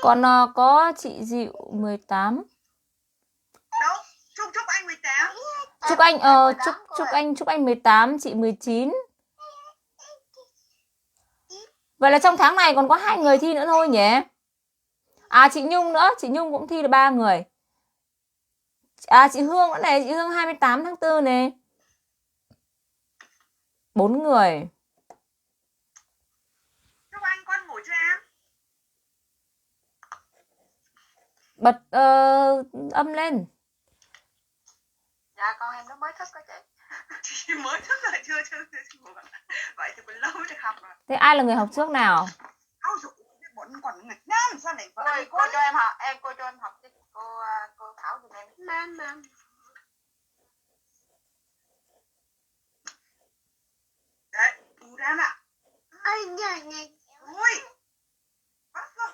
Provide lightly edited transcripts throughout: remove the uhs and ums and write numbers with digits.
Còn có chị Diệu 18. Đâu? Chúc anh 18. Chúc anh 18, chị 19. Vậy là trong tháng này còn có 2 người thi nữa thôi nhỉ? À, chị Nhung nữa, chị Nhung cũng thi được 3 người. À, chị Hương nữa này, chị Hương 28 tháng 4 này. 4 người. Chúc anh, con ngủ cho em. Bật âm lên. Dạ con em nó mới thức đó chị. Mới thức rồi chưa vậy thì mình lâu để học rồi. Thế ai là người học trước nào? Bọn còn nghịch lắm, sao lại vậy? Cô cho em học, cô cho em học chứ. Cô Thảo giùm em. Mam. Đấy, bù ra ạ. Ôi giời. Ôi. Bắt rồi.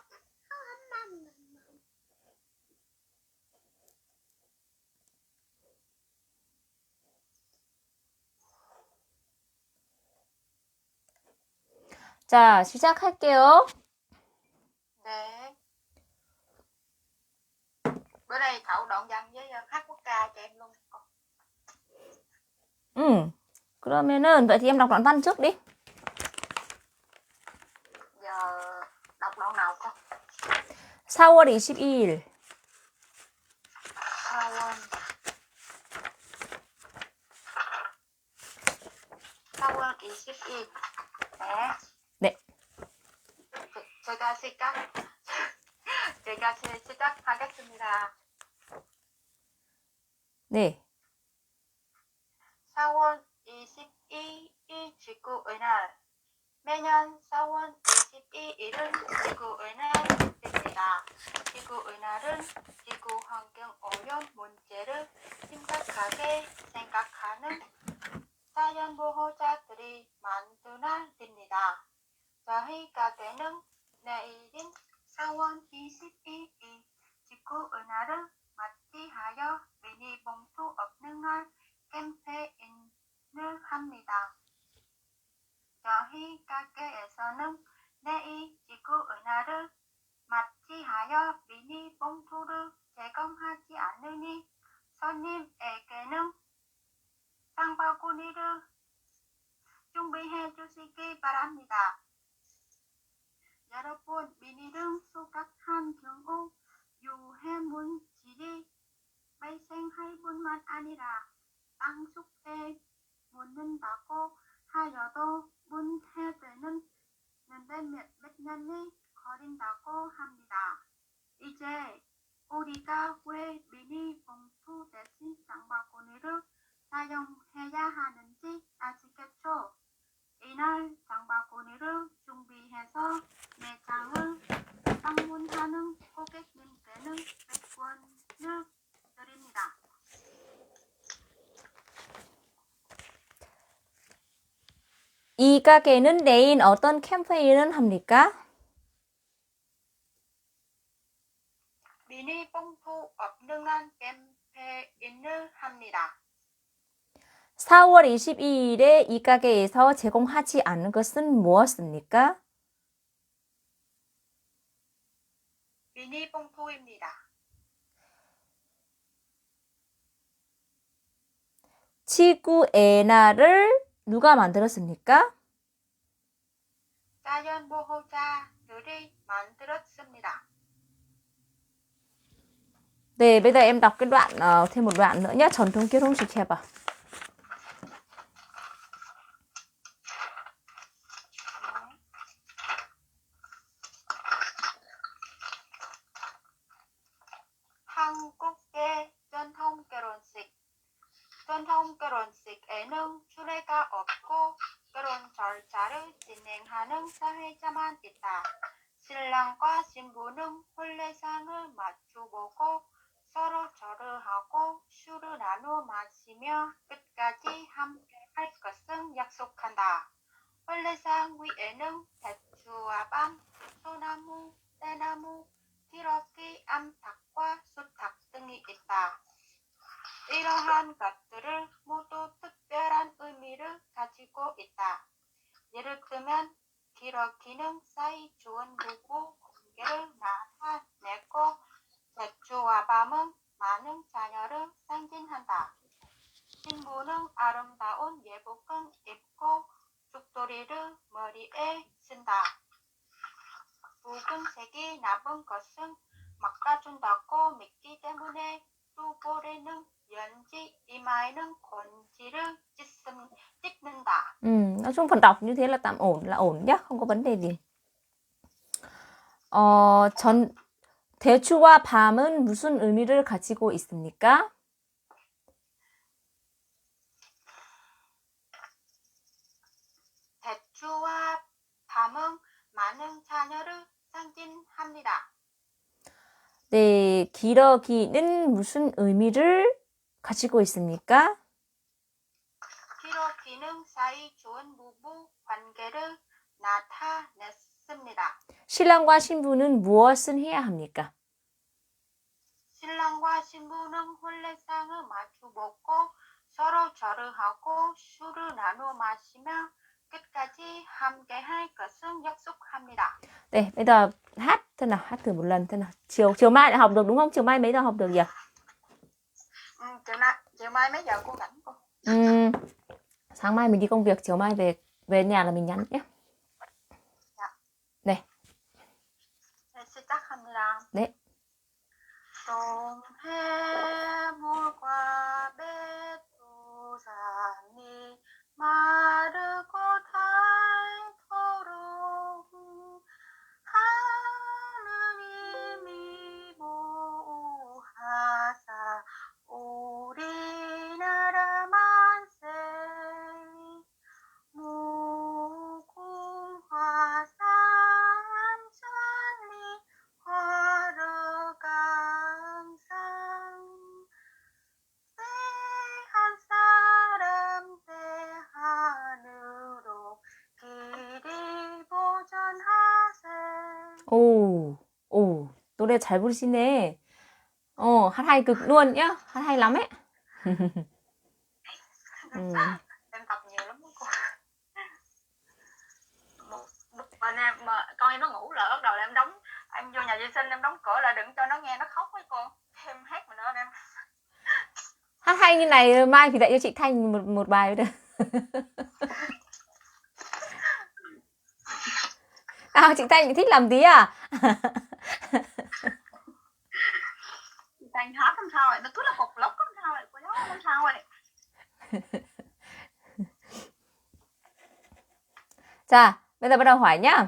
자, 시작할게요. 네. Bữa nay Thảo đoạn văn với hát quốc ca cho em luôn. 그러면은 vậy thì em đọc đoạn văn trước đi. Giờ đọc đoạn nào con? 4월 22일. 4월 22일. 네. 네. 제가 시작하겠습니다. 네. 4월 22일 지구의 날. 매년 4월 22일은 지구의 날입니다. 지구의 날은 지구 환경 오염 문제를 심각하게 생각하는 자연 보호자들이 만든 날입니다. 저희 가게는 내일인 4월 22일 지구의 날을 맞이하여 미니 봉투 없는 날 캠페인을 합니다. 저희 가게에서는 내일 지구의 날을 맞이하여 미니 봉투를 제공하지 않으니 손님에게는 장바구니를 준비해 주시기 바랍니다. 여러분, 비닐은 소각한 경우 유해물질이 발생할 뿐만 아니라 땅 속에 묻는다고 하여도 문해되는 몇 년이 걸린다고 합니다. 이제 우리가 왜 비닐 봉투 대신 장바구니를 사용해야 하는지 아시겠죠? 이날 장바구니를 준비해서 매장을 방문하는 고객님께는 100원을 드립니다. 이 가게는 내일 어떤 캠페인을 합니까? 미니 봉투 없는 날 캠페인을 합니다. 4월 22일에 이 가게에서 제공하지 않은 것은 무엇입니까? 미니 봉투입니다. 지구의 날을 누가 만들었습니까? 자연 보호자들이 만들었습니다. 네, bây giờ em đọc cái đoạn thêm một đoạn nữa nhé. 전통 결혼식 해봐. 한국의 전통 결혼식. 전통 결혼식에는 주례가 없고 결혼 절차를 진행하는 사회자만 있다. 신랑과 신부는 혼례상을 맞춰보고 서로 절을 술을 나눠 마시며 끝까지 함께 할 것을 약속한다. 혼례상 위에는 배추와 밤, 소나무, 떼나무, 기러기, 암탉과 수탉 등이 있다. 이러한 것들을 모두 특별한 의미를 가지고 있다. 예를 들면 기러기는 사이 좋은 부부 관계를 색이 나쁜 것은 막아준다고 믿기 때문에 뚜볼에는 연지, 이마에는 건지를 찝는다. Nói chung phần đọc như thế là tạm ổn nhá, không có vấn đề gì. 대추와 밤은 무슨 의미를 가지고 있습니까? 대추와 밤은 많은 자녀를 상징합니다. 네, 기러기는 무슨 의미를 가지고 있습니까? 기러기는 사이 좋은 부부 관계를 나타냈습니다. 신랑과 신부는 무엇을 해야 합니까? 신랑과 신부는 혼례상을 마주 보고 서로 절을 하고 술을 나누어 마시며 끝까지 함께할 것은 약속합니다. Đây, bây giờ hát thế nào, hát thử một lần thế nào. Chiều mai lại học được đúng không? Chiều mai mấy giờ học được nhỉ? Chiều mai mấy giờ cô rảnh cô? Sáng mai mình đi công việc, chiều mai về nhà là mình nhắn nhé. Dạ. 네. 네, 시작합니다. 네. 동해물과 백두산이 마르고 닳도록 하느님이 보호하사 우리나라 만세 무궁화 삼천리 화르강산 한 사람 대하늘로 길이 보전하세. Ồ, 노래 잘 부르시네. Hát hay cực luôn nhá, hát hay lắm ấy. Em tập nhiều lắm cô. Mà con em nó ngủ là bắt đầu là em vô nhà vệ sinh em đóng cửa là đừng cho nó nghe nó khóc với cô. Thêm hát mà nữa em. Hát hay như này mai thì dạy cho chị Thanh một bài được. Chị Thanh thích làm tí à? Chị Thanh hát làm sao vậy? Nó cứ là cục lốc làm sao vậy? Cô giáo làm sao vậy?자, bây giờ bắt đầu hỏi nhá.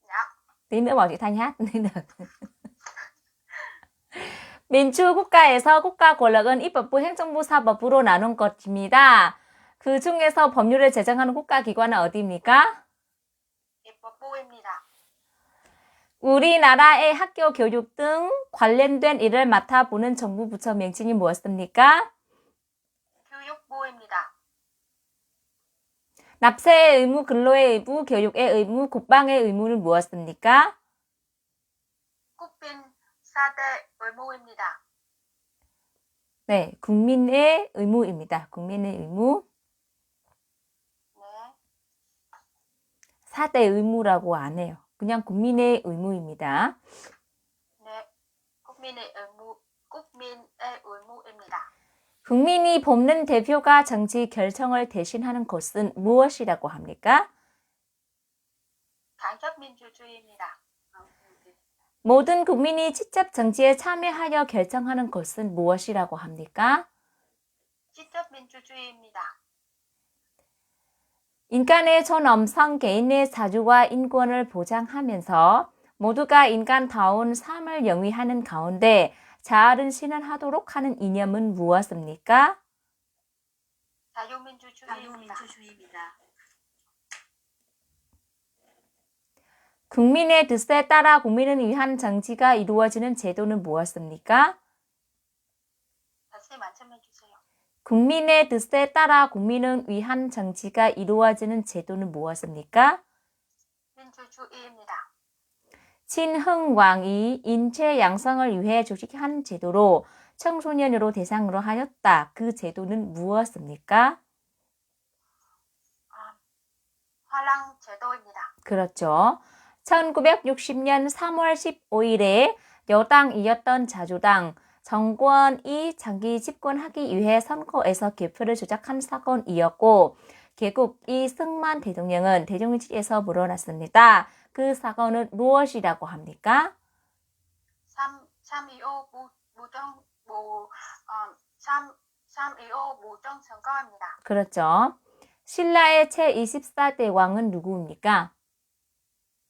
Dạ. Tí nữa bảo chị Thanh hát nên được. 민주 국가에서 국가 권력은 입법부, 행정부, 사법부로 나눈 것입니다. 그 중에서 법률을 제정하는 국가기관은 어디입니까? 입법부입니다. 우리나라의 학교 교육 등 관련된 일을 맡아보는 정부 부처 명칭이 무엇입니까? 교육부입니다. 납세의 의무, 근로의 의무, 교육의 의무, 국방의 의무는 무엇입니까? 국빈 사대 의무입니다. 네, 국민의 의무입니다. 국민의 의무. 네. 사대 의무라고 안 해요. 그냥 국민의 의무입니다. 네, 국민의 의무입니다. 국민이 뽑는 대표가 정치 결정을 대신하는 것은 무엇이라고 합니까? 간접민주주의입니다. 모든 국민이 직접 정치에 참여하여 결정하는 것은 무엇이라고 합니까? 직접민주주의입니다. 인간의 존엄성, 개인의 자주와 인권을 보장하면서 모두가 인간다운 삶을 영위하는 가운데 자아를 실현하도록 하는 이념은 무엇입니까? 자유민주주의입니다. 국민의 뜻에 따라 국민을 위한 정치가 이루어지는 제도는 무엇입니까? 다시 말씀해 주세요. 국민의 뜻에 따라 국민을 위한 정치가 이루어지는 제도는 무엇입니까? 민주주의입니다. 친흥왕이 인체 양성을 위해 조직한 제도로 청소년으로 대상으로 하였다. 그 제도는 무엇입니까? 화랑 제도입니다. 그렇죠. 1960년 3월 15일에 여당이었던 자주당 정권이 장기 집권하기 위해 선거에서 개표를 조작한 사건이었고 결국 이승만 대통령은 대통령직에서 물러났습니다. 그 사건은 무엇이라고 합니까? 3.25 무정 선거입니다. 그렇죠. 신라의 제24대 왕은 누구입니까?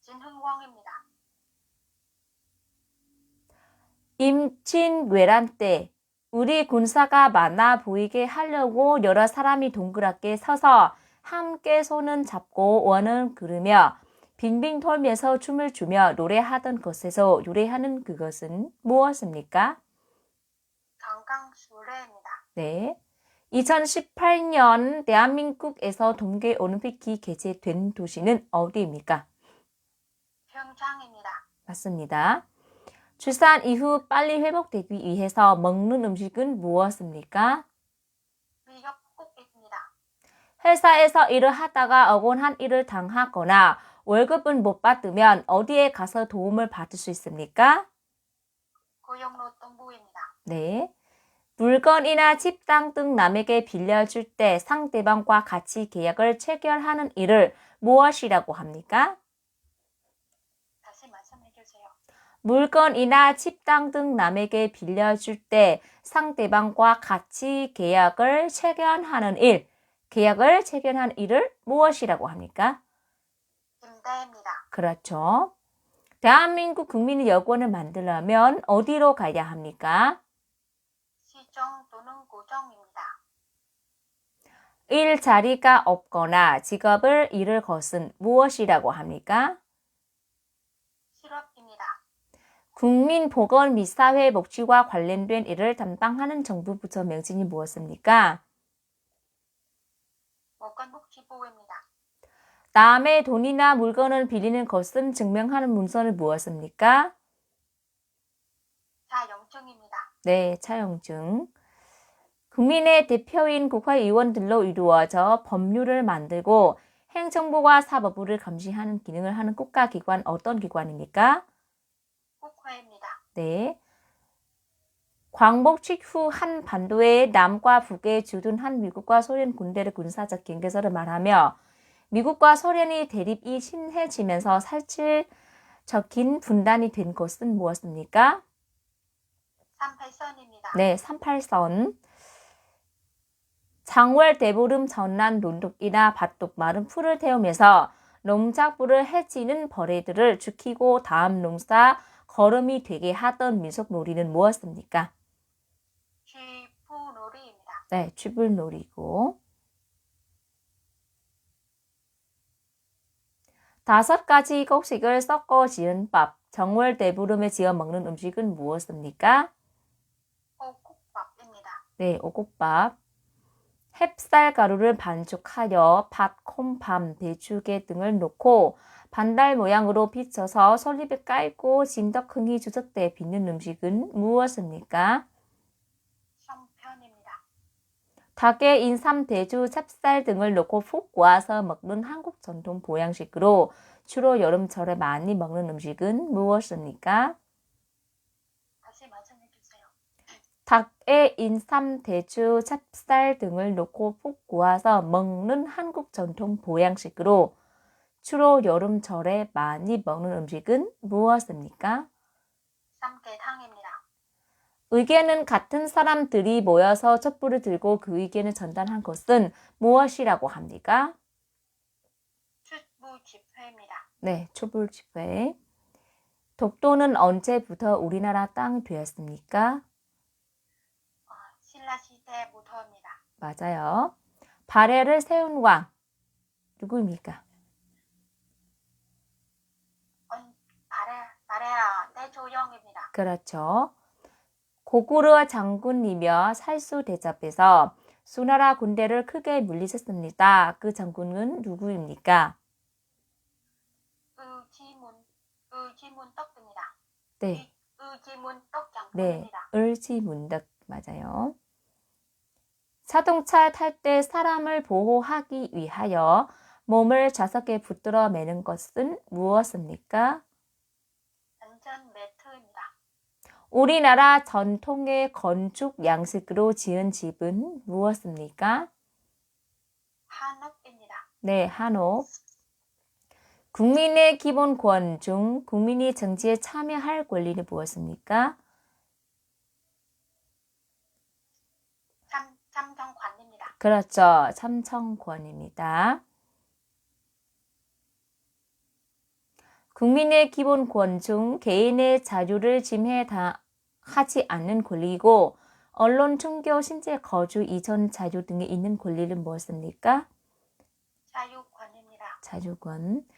진흥왕입니다. 임진왜란 때 우리 군사가 많아 보이게 하려고 여러 사람이 동그랗게 서서 함께 손은 잡고 원을 그르며 빙빙 돌면서 춤을 추며 노래하던 것에서 유래하는 그것은 무엇입니까? 강강술래입니다. 네. 2018년 대한민국에서 동계올림픽이 개최된 도시는 어디입니까? 평창입니다. 맞습니다. 출산 이후 빨리 회복되기 위해서 먹는 음식은 무엇입니까? 미역국입니다. 회사에서 일을 하다가 억울한 일을 당하거나 월급은 못 받으면 어디에 가서 도움을 받을 수 있습니까? 고용노동부입니다. 네. 물건이나 집, 땅 등 남에게 빌려줄 때 상대방과 같이 계약을 체결하는 일을 무엇이라고 합니까? 다시 말씀해 주세요. 물건이나 집, 땅 등 남에게 빌려줄 때 상대방과 같이 계약을 체결하는 일을 무엇이라고 합니까? 임대입니다. 그렇죠. 대한민국 국민의 여권을 만들려면 어디로 가야 합니까? 시정 또는 고정입니다. 일자리가 없거나 직업을 잃을 것은 무엇이라고 합니까? 실업입니다. 국민보건 및 사회복지와 관련된 일을 담당하는 정부 부처 명칭이 무엇입니까? 보건복지부입니다. 남의 돈이나 물건을 빌리는 것은 증명하는 문서는 무엇입니까? 자영증입니다. 네, 차용증. 국민의 대표인 국회의원들로 이루어져 법률을 만들고 행정부와 사법부를 감시하는 기능을 하는 국가기관 어떤 기관입니까? 국회입니다. 네. 광복 직후 한반도의 남과 북에 주둔한 미국과 소련 군대의 군사적 경계선을 말하며 미국과 소련이 대립이 심해지면서 실질적인 분단이 된 것은 무엇입니까? 38선입니다. 네, 38선. 장월 대보름 전란 논둑이나 밭둑 마른 풀을 태우면서 농작물을 해치는 벌레들을 죽이고 다음 농사 거름이 되게 하던 민속놀이는 무엇입니까? 쥐푸놀이입니다. 네, 쥐불놀이고. 5가지 곡식을 섞어 지은 밥, 정월 대보름에 지어 먹는 음식은 무엇입니까? 오국밥입니다. 네, 오곡밥. 햅쌀 가루를 반죽하여 팥, 콩밤, 배추개 등을 넣고 반달 모양으로 빚어서 솔잎에 깔고 진덕흥이 주석대에 빚는 음식은 무엇입니까? 송편입니다. 닭에 인삼, 대주, 찹쌀 등을 넣고 푹 구워서 먹는 한국 전통 보양식으로 주로 여름철에 많이 먹는 음식은 무엇입니까? 다시 말씀해 주세요. 닭에 인삼, 대주, 찹쌀 등을 넣고 푹 구워서 먹는 한국 전통 보양식으로 주로 여름철에 많이 먹는 음식은 무엇입니까? 삼계탕입니다. 의견은 같은 사람들이 모여서 촛불을 들고 그 의견을 전달한 것은 무엇이라고 합니까? 촛불 집회입니다. 네, 촛불 집회. 독도는 언제부터 우리나라 땅이 되었습니까? 신라시대부터입니다. 맞아요. 발해를 세운 왕 누구입니까? 발해라 대조영입니다. 그렇죠. 고구려 장군이며 살수 대접에서 수나라 군대를 크게 물리쳤습니다. 그 장군은 누구입니까? 의지문덕입니다. 네, 의지문덕 네, 장군입니다. 을지문덕 맞아요. 자동차 탈 때 사람을 보호하기 위하여 몸을 좌석에 붙들어 매는 것은 무엇입니까? 안전 매트입니다. 우리나라 전통의 건축 양식으로 지은 집은 무엇입니까? 한옥입니다. 네, 한옥. 국민의 기본권 중 국민이 정치에 참여할 권리는 무엇입니까? 참정권입니다. 그렇죠. 참정권입니다. 국민의 기본권 중 개인의 자유를 침해하지 않는 권리이고 언론, 종교, 신체, 거주, 이전 자유 등에 있는 권리는 무엇입니까? 자유권입니다. 자유권.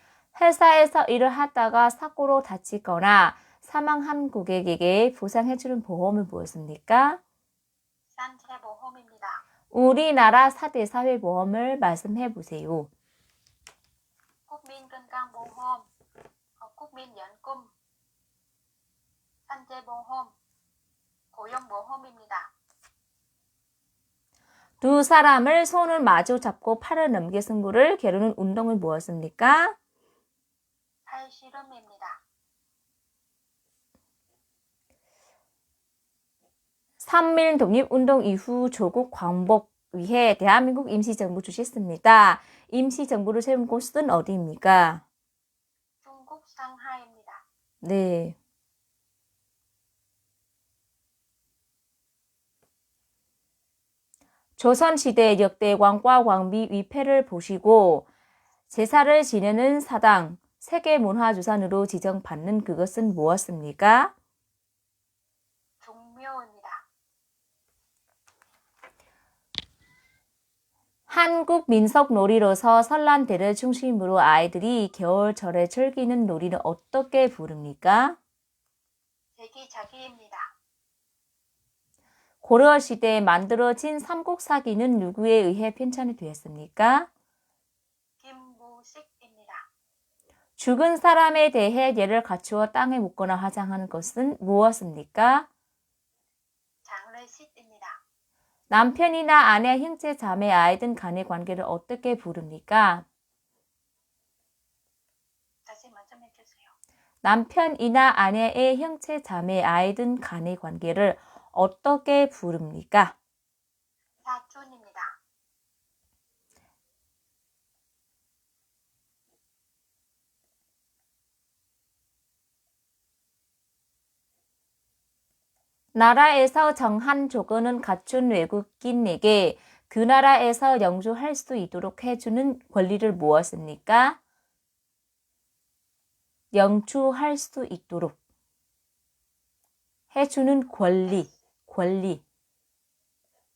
회사에서 일을 하다가 사고로 다치거나 사망한 고객에게 보상해주는 보험은 무엇입니까? 산재보험입니다. 우리나라 4대 사회보험을 말씀해 보세요. 국민건강보험, 국민연금, 산재보험, 고용보험입니다. 두 사람을 손을 마주 잡고 팔을 넘겨 승부를 겨루는 운동은 무엇입니까? 팔씨름입니다. 3.1 독립운동 이후 조국 광복 위해 대한민국 임시정부 주셨습니다. 임시정부를 세운 곳은 어디입니까? 중국 상하이입니다. 네. 조선시대 역대왕과 왕비 위패를 보시고 제사를 지내는 사당, 세계문화유산으로 지정받는 그것은 무엇입니까? 종묘입니다. 한국 민속 놀이로서 설날대를 중심으로 아이들이 겨울철에 즐기는 놀이는 어떻게 부릅니까? 제기차기입니다. 고려시대에 만들어진 삼국사기는 누구에 의해 편찬이 되었습니까? 김무식입니다. 죽은 사람에 대해 예를 갖추어 땅에 묻거나 화장하는 것은 무엇입니까? 장례식입니다. 남편이나 아내, 형제, 자매, 아이 등 간의 관계를 어떻게 부릅니까? 다시 말씀해 주세요. 남편이나 아내의 형제, 자매, 아이 등 간의 관계를 어떻게 부릅니까? 사촌입니다. 나라에서 정한 조건은 갖춘 외국인에게 그 나라에서 영주할 수 있도록 해주는 권리를 무엇입니까? 영주할 수 있도록 해주는 권리.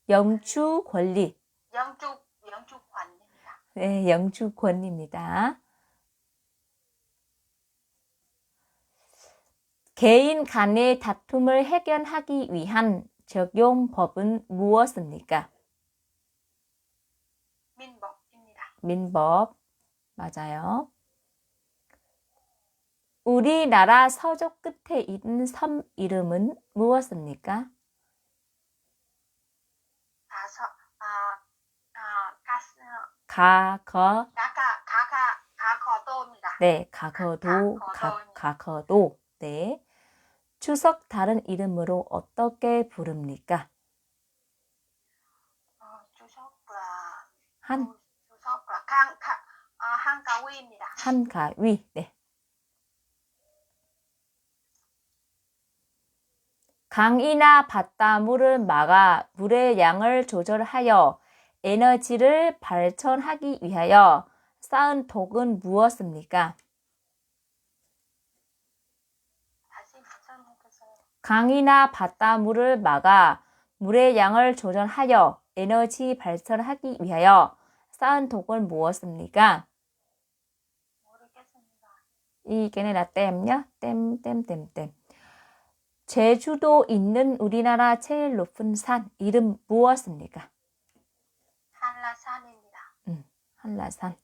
영주 권리. 영주권입니다. 네, 영주권입니다. 개인 간의 다툼을 해결하기 위한 적용법은 무엇입니까? 민법입니다. 민법. 맞아요. 우리나라 서쪽 끝에 있는 섬 이름은 무엇입니까? 가거도입니다. 네, 가거도. 네. 추석 다른 이름으로 어떻게 부릅니까? 한가위입니다. 한가위. 네. 강이나 바닷물을 막아 물의 양을 조절하여 에너지를 발전하기 위하여 쌓은 독은 무엇입니까? 다시 말씀해 주세요. 강이나 바닷물을 막아 물의 양을 조절하여 에너지 발전하기 위하여 쌓은 독은 무엇입니까? 모르겠습니다. 이게는 나 땜요? 땜. 제주도 있는 우리나라 제일 높은 산 이름 무엇입니까? 한라산입니다. 한라산.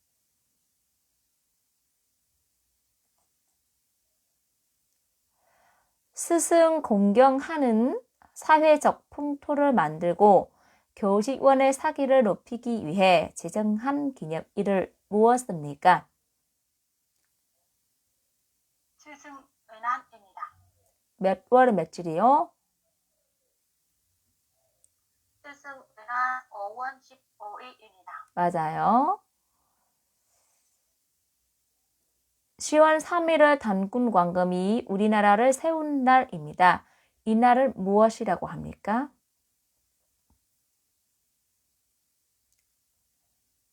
스승 공경하는 사회적 풍토를 만들고 교직원의 사기를 높이기 위해 제정한 기념일을 무엇입니까? 스승은환입니다. 몇 월 며칠이요? 스승은환 5월 15일입니다. 맞아요. 10월 3일을 단군 관금이 우리나라를 세운 날입니다. 이 날을 무엇이라고 합니까?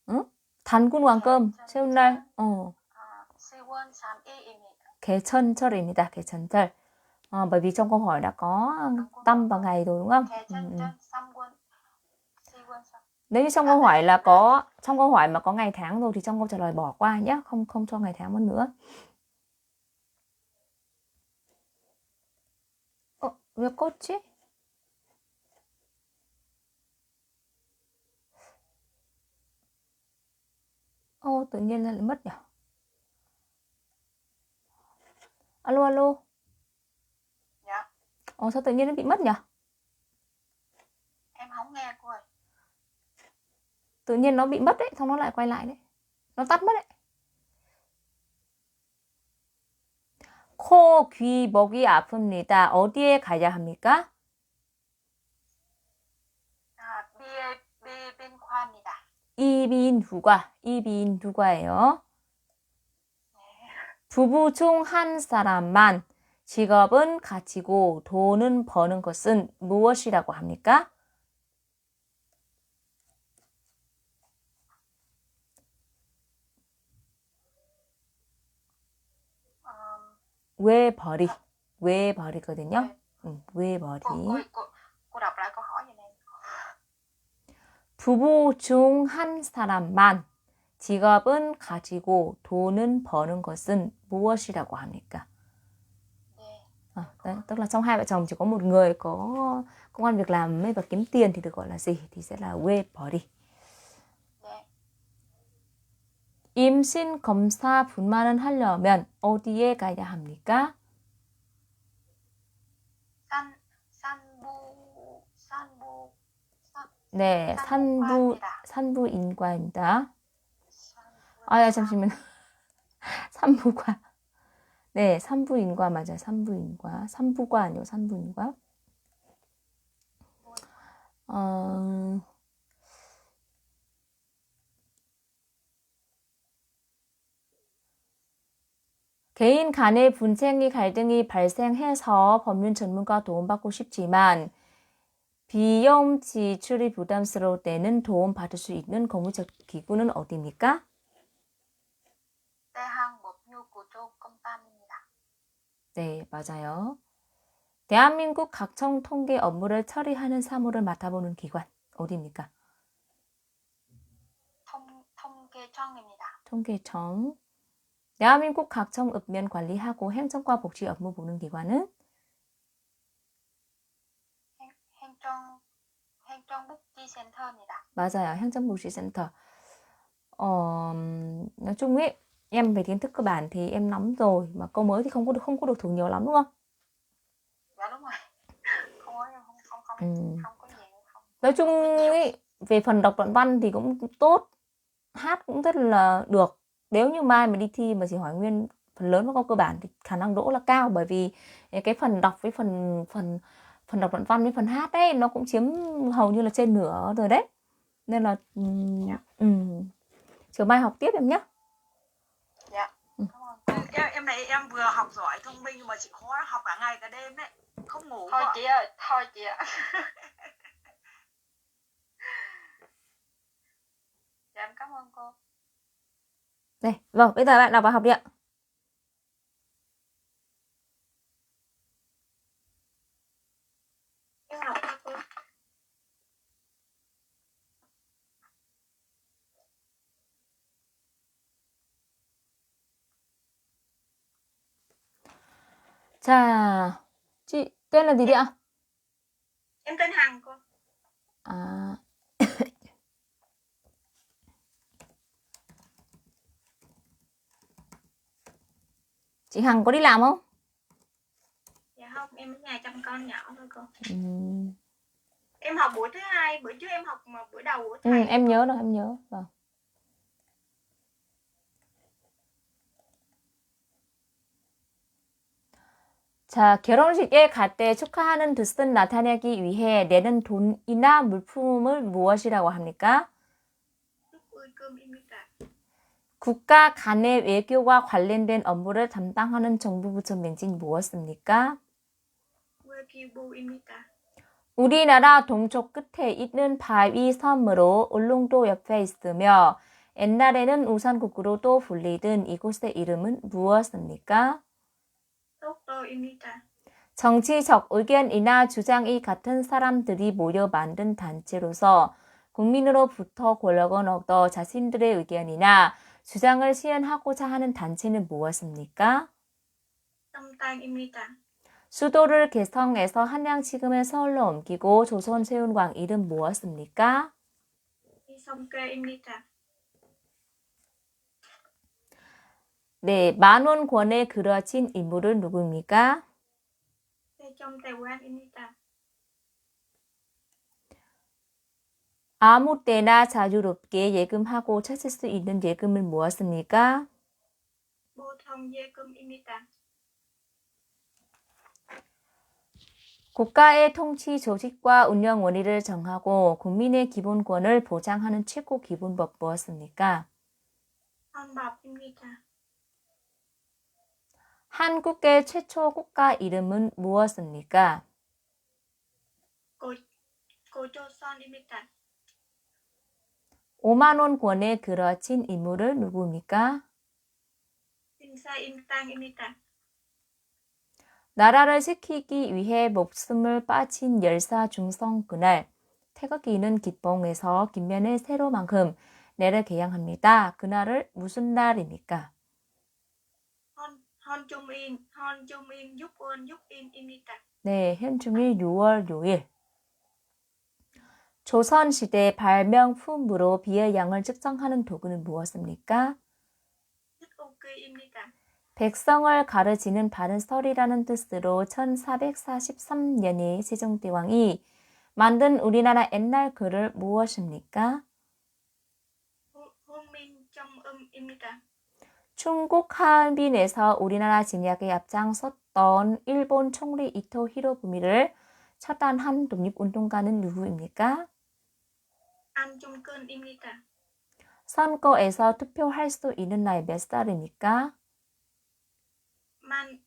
응? 단군관금 세운 날, 10월 3일입니다. 개천절입니다. 개천절. Bởi vì trong câu hỏi đã có năm và ngày rồi đúng không? 개천절 3월 10월 3일. Nếu như trong câu hỏi là có trong câu hỏi mà có ngày tháng rồi thì trong câu trả lời bỏ qua nhé, không cho ngày tháng mất nữa. 왜 껐지? Tự nhiên lại mất nhỉ? Alo alo. Dạ, Sao tự nhiên nó bị mất nhỉ? em không nghe cô ơi. Tự nhiên nó bị mất đấy, xong nó lại quay lại đấy. Nó tắt mất đấy. 코, 귀, 목이 아픕니다. 어디에 가야 합니까? 비빈과입니다. 이비인후과예요. 부부 중 한 사람만 직업은 가지고 돈은 버는 것은 무엇이라고 합니까? 외벌이. 외벌이거든요. 외벌이. cô đọc lại câu hỏi vậy này. 부부 중 한 사람만 직업은 가지고 돈은 버는 것은 무엇이라고 합니까? Tức là trong hai vợ chồng chỉ có một người có công ăn việc làm và kiếm tiền thì được gọi là gì? Thì sẽ là 외벌이. 임신 검사 분만을 하려면 어디에 가야 합니까? 네, 산부인과입니다. 잠시만요. 산부과. 네, 산부인과 맞아요. 산부인과. 산부과 아니고 산부인과. 개인 간의 분쟁이 갈등이 발생해서 법률 전문가 도움받고 싶지만 비용 지출이 부담스러울 때는 도움받을 수 있는 공무적 기구는 어디입니까? 대한법률구조공단입니다. 네, 맞아요. 대한민국 각종 통계 업무를 처리하는 사무를 맡아보는 기관 어디입니까? 통계청입니다. 통계청. 대한민국 각종 읍면 관리하고 행정과 복지 업무 보는 기관은? 행정복지센터입니다. 맞아요. 행정복지센터. Nói chung ấy, em về kiến thức cơ bản thì em nắm rồi, mà câu mới thì không có được thuộc nhiều lắm đúng không? Dạ đúng rồi. Câu mới em không có nhiều. Nói chung ấy, về phần đọc đoạn văn thì cũng tốt, hát cũng rất là được. Nếu như mai mà đi thi mà chỉ hỏi nguyên phần lớn các câu cơ bản thì khả năng đỗ là cao, bởi vì cái phần đọc với phần đọc đoạn văn với phần hát đấy nó cũng chiếm hầu như là trên nửa rồi đấy. Nên là chiều mai học tiếp em nhé. Dạ. Em này em vừa học giỏi thông minh mà chị khó học cả ngày cả đêm đấy, không ngủ. Thôi chị ơi, thôi chị ạ. Dạ em cảm ơn cô. Đây, vâng, bây giờ bạn đọc và học đi ạ. Em học cho cô. Chà, chị tên là gì đi ạ? Em tên Hằng cô. Chị Hằng có đi làm không? Dạ không, em ở nhà chăm con nhỏ thôi cô. Em học buổi thứ hai, bữa trước em học mà buổi đầu của thầy. Em nhớ rồi, em nhớ. Vâng. 자, 결혼식에 갈 때 축하하는 뜻을 나타내기 위해 내는 돈이나 물품을 무엇이라고 합니까? 국가 간의 외교와 관련된 업무를 담당하는 정부 부처 명칭이 무엇입니까? 외교부입니다. 우리나라 동쪽 끝에 있는 바위 섬으로 울릉도 옆에 있으며 옛날에는 우산국으로도 불리던 이곳의 이름은 무엇입니까? 독도입니다. 정치적 의견이나 주장이 같은 사람들이 모여 만든 단체로서 국민으로부터 권력을 얻어 자신들의 의견이나 주장을 실현하고자 하는 단체는 무엇입니까? 정당입니다. 수도를 개성에서 한양 지금의 서울로 옮기고 조선 세운 왕 이름 무엇입니까? 이성계입니다. 네, 만원권에 그려진 인물은 누구입니까? 세종대왕입니다. 아무 때나 자유롭게 예금하고 찾을 수 있는 예금은 무엇입니까? 모통예금입니다. 국가의 통치 조직과 운영 원리를 정하고 국민의 기본권을 보장하는 최고 기본법 무엇입니까? 헌법입니다. 한국의 최초 국가 이름은 무엇입니까? 고조선입니다. 5만원권에 그려진 인물은 누구입니까? 신사임당입니다. 나라를 지키기 위해 목숨을 바친 열사 중성 그날 태극기는 기봉에서 김면의 세로만큼 내를 개양합니다. 그날을 무슨 날입니까? 헌중인 6월 6일입니다. 네, 현충일 6월 6일. 조선시대 발명품으로 비의 양을 측정하는 도구는 무엇입니까? 숫오기입니다. 백성을 가르치는 바른 설이라는 뜻으로 1443년에 세종대왕이 만든 우리나라 옛날 글을 무엇입니까? 훈민정음입니다. 중국 하얼빈에서 우리나라 진약에 앞장섰던 일본 총리 이토 히로부미를 처단한 독립운동가는 누구입니까? 안중근입니다. 선거에서 투표할 수 있는 나이 몇 살입니까? 만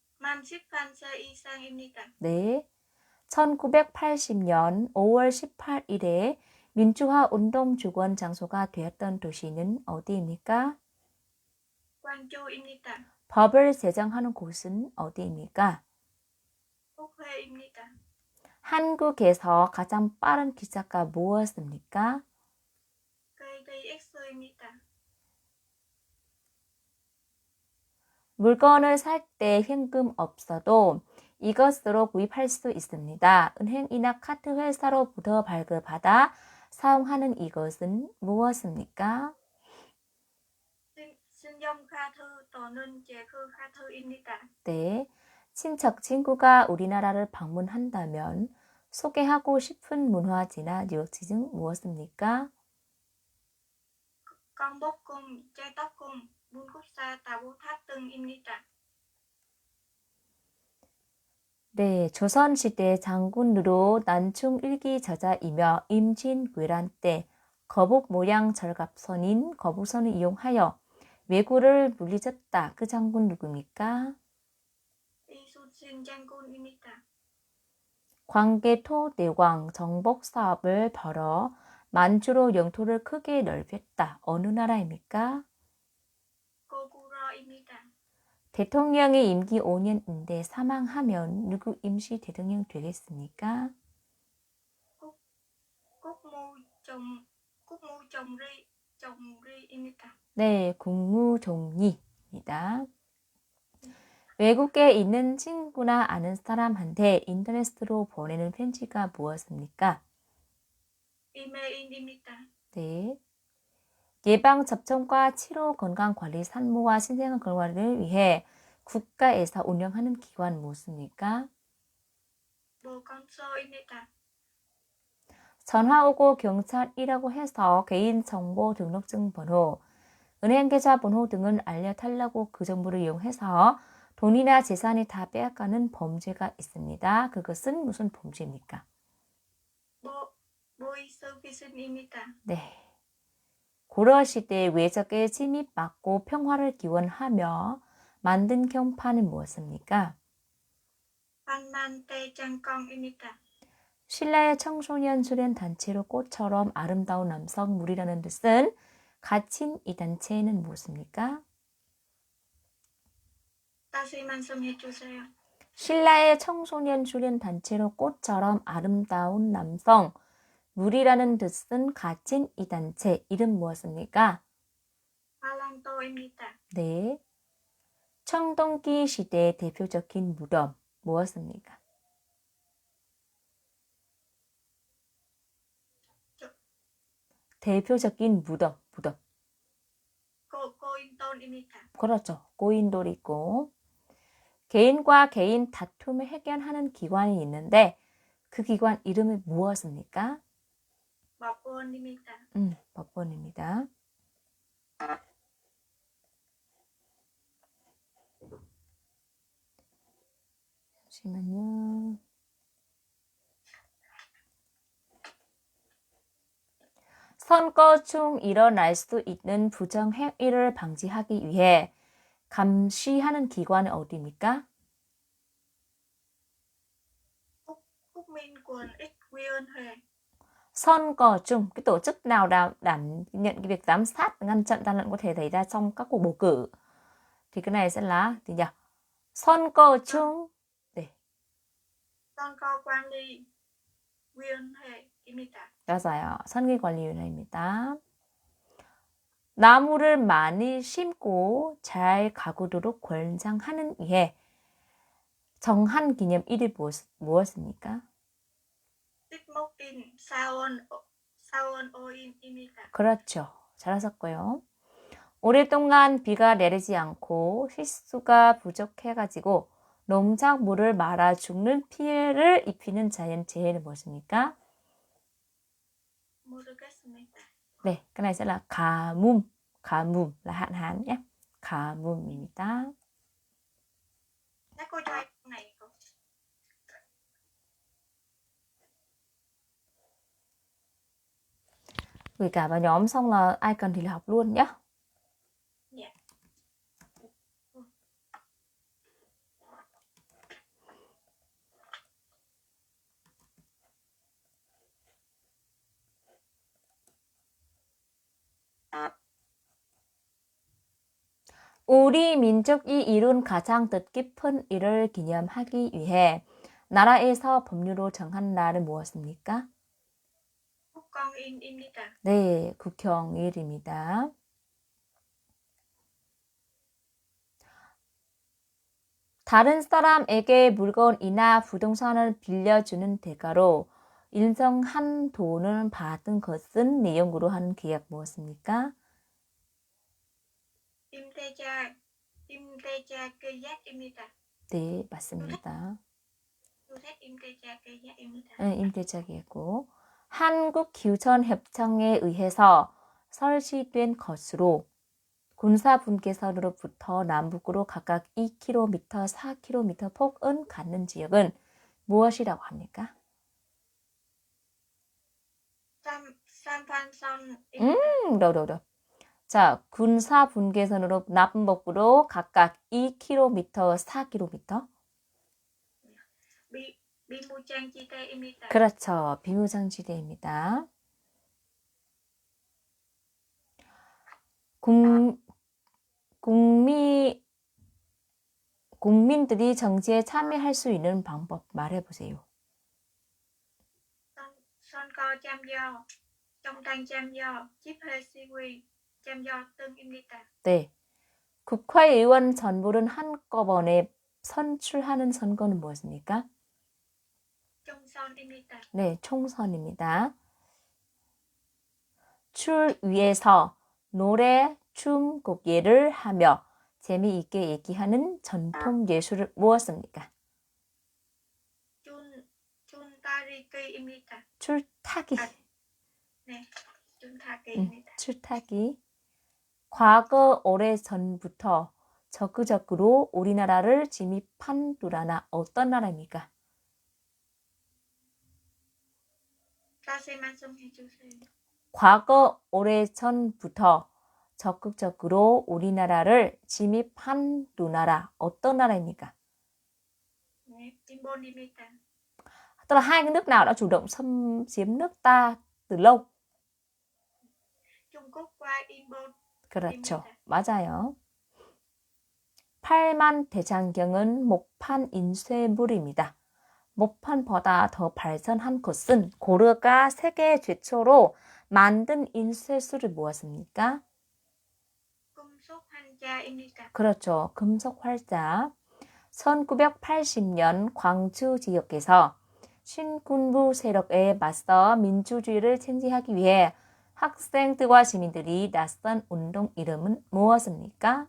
18세 이상입니다. 네. 1980년 5월 18일에 민주화 운동 주권 장소가 되었던 도시는 어디입니까? 광주입니다. 법을 제정하는 곳은 어디입니까? 국회입니다. 한국에서 가장 빠른 기차가 무엇입니까? KTX입니다. 물건을 살 때 현금 없어도 이것으로 구입할 수 있습니다. 은행이나 카드 회사로부터 발급받아 사용하는 이것은 무엇입니까? 신용카드 또는 체크카드입니다. 네. 친척, 친구가 우리나라를 방문한다면 소개하고 싶은 문화재나 유적지 중 무엇입니까? 경복궁, 제덕궁, 문국사, 다보탑 등입니다. 네, 조선시대 장군으로 난충 일기 저자이며 임진왜란 때 거북 모양 절갑선인 거북선을 이용하여 왜구를 물리쳤다. 그 장군 누구입니까? 이순신 장군입니다. 광개토 내왕 정복 사업을 벌여 만주로 영토를 크게 넓혔다. 어느 나라입니까? 고구려입니다. 대통령의 임기 5년인데 사망하면 누구 임시 대통령 되겠습니까? 국무총리입니다. 네, 국무총리입니다. 외국에 있는 친구나 아는 사람한테 인터넷으로 보내는 편지가 무엇입니까? 이메일입니다. 네. 예방 접종과 치료 건강 관리 산모와 신생아 건강을 위해 국가에서 운영하는 기관 무엇입니까? 보건소입니다. 전화 오고 경찰이라고 해서 개인정보 등록증 번호, 은행 계좌 번호 등을 알려달라고 그 정보를 이용해서 돈이나 재산이 다 빼앗가는 범죄가 있습니다. 그것은 무슨 범죄입니까? 모의 서비스입니다. 네. 고려 시대에 외적의 침입받고 평화를 기원하며 만든 경판은 무엇입니까? Panman Tejangkong입니다. 신라의 청소년 수련 단체로 꽃처럼 아름다운 남성 무리라는 뜻은 가친 이 단체는 무엇입니까? 다시 말씀해 주세요. 신라의 청소년 수련 단체로 꽃처럼 아름다운 남성 무리라는 뜻은 가진 이 단체 이름 무엇입니까? 팔랑도입니다. 네. 청동기 시대의 대표적인 무덤 무엇입니까? 대표적인 무덤. 고인돈입니다. 그렇죠. 고인돌이 있고 개인과 개인 다툼을 해결하는 기관이 있는데 그 기관 이름이 무엇입니까? 법원입니다. 법원입니다. 잠시만요. 선거 중 일어날 수 있는 부정행위를 방지하기 위해 감시하는 기관은 어디입니까? 국민권익위원회. 선거 chung, cái tổ chức nào đảm nhận cái việc giám sát ngăn chặn gian lận có thể xảy ra trong các cuộc bầu cử. Thì cái này sẽ là gì nhỉ? 선거 chung. 네. 선거관리위원회입니다. 맞아요. 선거관리위원회입니다. 나무를 많이 심고 잘 가꾸도록 권장하는 위해 정한 기념일이 무엇입니까? tip목인 사원오인입니다. 그렇죠. 잘하셨고요. 오랫동안 비가 내리지 않고 실수가 부족해가지고 농작물을 말아 죽는 피해를 입히는 자연재해는 무엇입니까? 모르겠습니다. 네, cái này sẽ là 가뭄. 가뭄 là hạn hán nhé. 가뭄입니다. Các cô cho em này cô. Gửi cả vào nhóm xong là ai cần thì là học luôn nhé. Dạ. 우리 민족이 이룬 가장 뜻깊은 일을 기념하기 위해 나라에서 법률로 정한 날은 무엇입니까? 국경일입니다. 네, 국경일입니다. 다른 사람에게 물건이나 부동산을 빌려주는 대가로 일정한 돈을 받은 것은 내용으로 하는 계약 무엇입니까? 임대차 계약입니다. 네, 맞습니다. 임대차 계약입니다. 네, 임대차 계약고 한국기후천협정에 의해서 설치된 것으로 군사분계선으로부터 남북으로 각각 2km, 4km 폭은 갖는 지역은 무엇이라고 합니까? 삼판선입니다. đâu. 자, 군사분계선으로 남북으로 각각 2km, 4km. 비무장지대입니다. 그렇죠. 비무장지대입니다. 국민들이 정치에 참여할 수 있는 방법 말해보세요. 선거 참여, 정당 참여, 집회 시위 참여 등입니다. 네. 국회의원 전부를 한꺼번에 선출하는 선거는 무엇입니까? 총선입니다. 네, 총선입니다. 출 위에서 노래, 춤, 곡예를 하며 재미있게 얘기하는 전통 예술을 무엇입니까? 줄타기입니다. 출타기. 네, 줄타기입니다. 출타기. 과거 오래전부터 적극적으로 우리나라를 침입한 나라는 어떤 나라입니까? 다시 말씀해 주세요. 과거 오래전부터 적극적으로 우리나라를 침입한 두 나라 어떤 나라입니까? Indonesia. Tức là hai cái nước nào đã chủ động xâm chiếm nước ta từ lâu? Trung Quốc qua Indonesia. 그렇죠. 맞아요. 팔만 대장경은 목판 인쇄물입니다. 목판보다 더 발전한 것은 고려가 세계 최초로 만든 인쇄술을 무엇입니까? 금속 한자입니다. 그렇죠. 금속 활자. 1980년 광주 지역에서 신군부 세력에 맞서 민주주의를 챙지하기 위해 학생들과 시민들이 나선 운동 이름은 무엇입니까?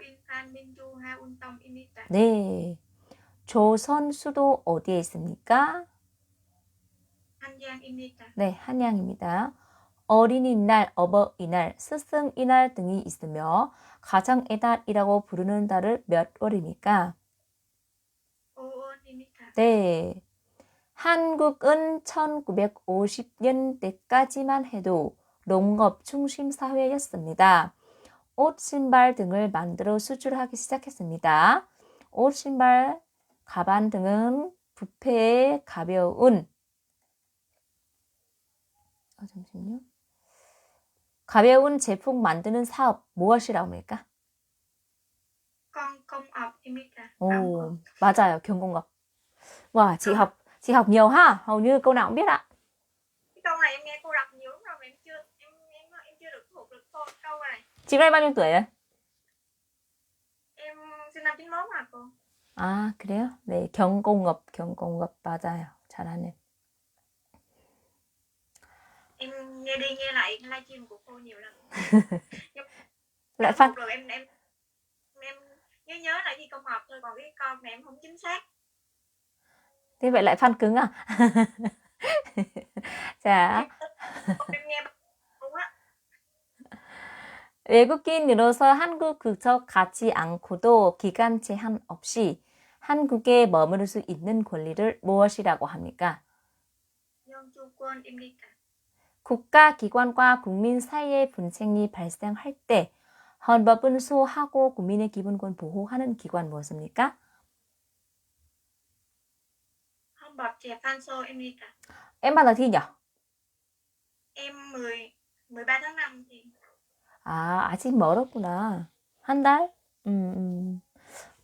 인판 민주화 운동입니다. 네. 조선 수도 어디에 있습니까? 한양입니다. 네, 한양입니다. 어린이날, 어버이날, 스승이날 등이 있으며 가정의 달이라고 부르는 달을 몇 월입니까? 5월입니다. 네. 한국은 1950년대까지만 해도 농업 중심 사회였습니다. 옷, 신발 등을 만들어 수출하기 시작했습니다. 옷, 신발, 가방 등은 부패에 가벼운 잠시만요. 가벼운 제품 만드는 사업 무엇이라고 합니까? công 업입니다. 오, 맞아요. 경공업. Wow, chị học nhiều ha. Hầu như câu nào cũng biết ạ. Cái câu này em nghe cô đọc nhiều lắm rồi mà em chưa được thuộc được câu này. Chị nay bao nhiêu tuổi rồi? Em sinh năm 91 mà cô. 아, 그래요? 네, 경공업 맞아요. 잘하네. Em nghe đi nghe lại livestream của cô nhiều lần. Lại phát rồi em nhớ lại khi công học thôi, còn cái con này em không chính xác. thế vậy lại fan cứng à? 자, Em nghe đúng á. 외국인으로서 한국 국적 갖지 않고도 기간 제한 없이 한국에 머무를 수 있는 권리를 무엇이라고 합니까? 영주권입니다. 국가 기관과 국민 사이의 분쟁이 발생할 때 헌법은 수호하고 국민의 기본권 보호하는 기관 무엇입니까? 헌법재판소입니다. Em bao giờ thi nhỉ? Em 13 tháng 5 thì 아, 아직 멀었구나. 한 달?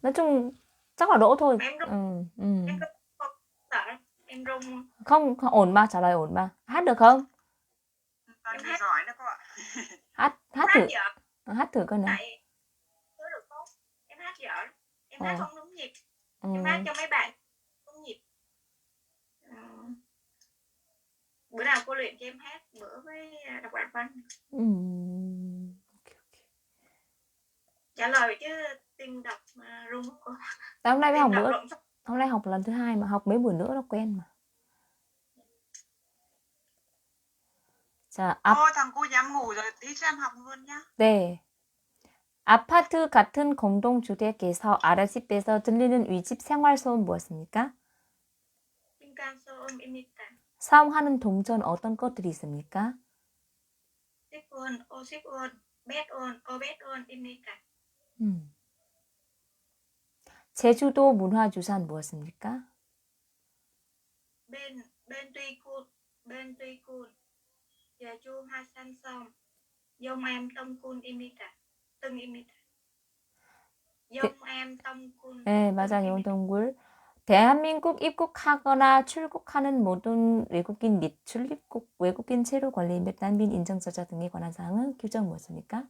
nói chung chắc là đỗ thôi. em rung em không sợ, em rung. Không, ổn mà, trả lời ổn mà. Hát được không? Em hát giỏi đó cô ạ. Hát thử. Hát thử coi nào. Tại được tốt. Em hát dở. Em hát không đúng nhịp. Ừ. Em hát cho mấy bạn đúng nhịp. Bữa nào cô luyện cho em hát bữa với đọc đoạn văn. Okay. Trả lời chứ tim đập mà rung cô. Hôm nay mới học bữa. Hôm nay học lần thứ 2 mà học mấy buổi nữa nó quen mà. 자, thằng cô dám ngủ rồi, tí cho em học luôn nhá. 네. 아파트 같은 공동주택에서 아랫집에서 들리는 위집 생활소음 무엇입니까? 층간소음입니다. 사용하는 동전 어떤 것들이 있습니까? 씹온, 오씹온, 뱃온, 오뱃온입니다. 제주도 문화유산 무엇입니까? bên tuy cun, 제주 하산섬, 용암 똥꾼입니다. 뜬입니다. 용암 똥꾼. 네, 맞아요. 용동굴. 대한민국 입국하거나 출국하는 모든 외국인 및 출입국 외국인 체류 권리 및 난민 인정서자 등에 관한 사항은 규정 무엇입니까?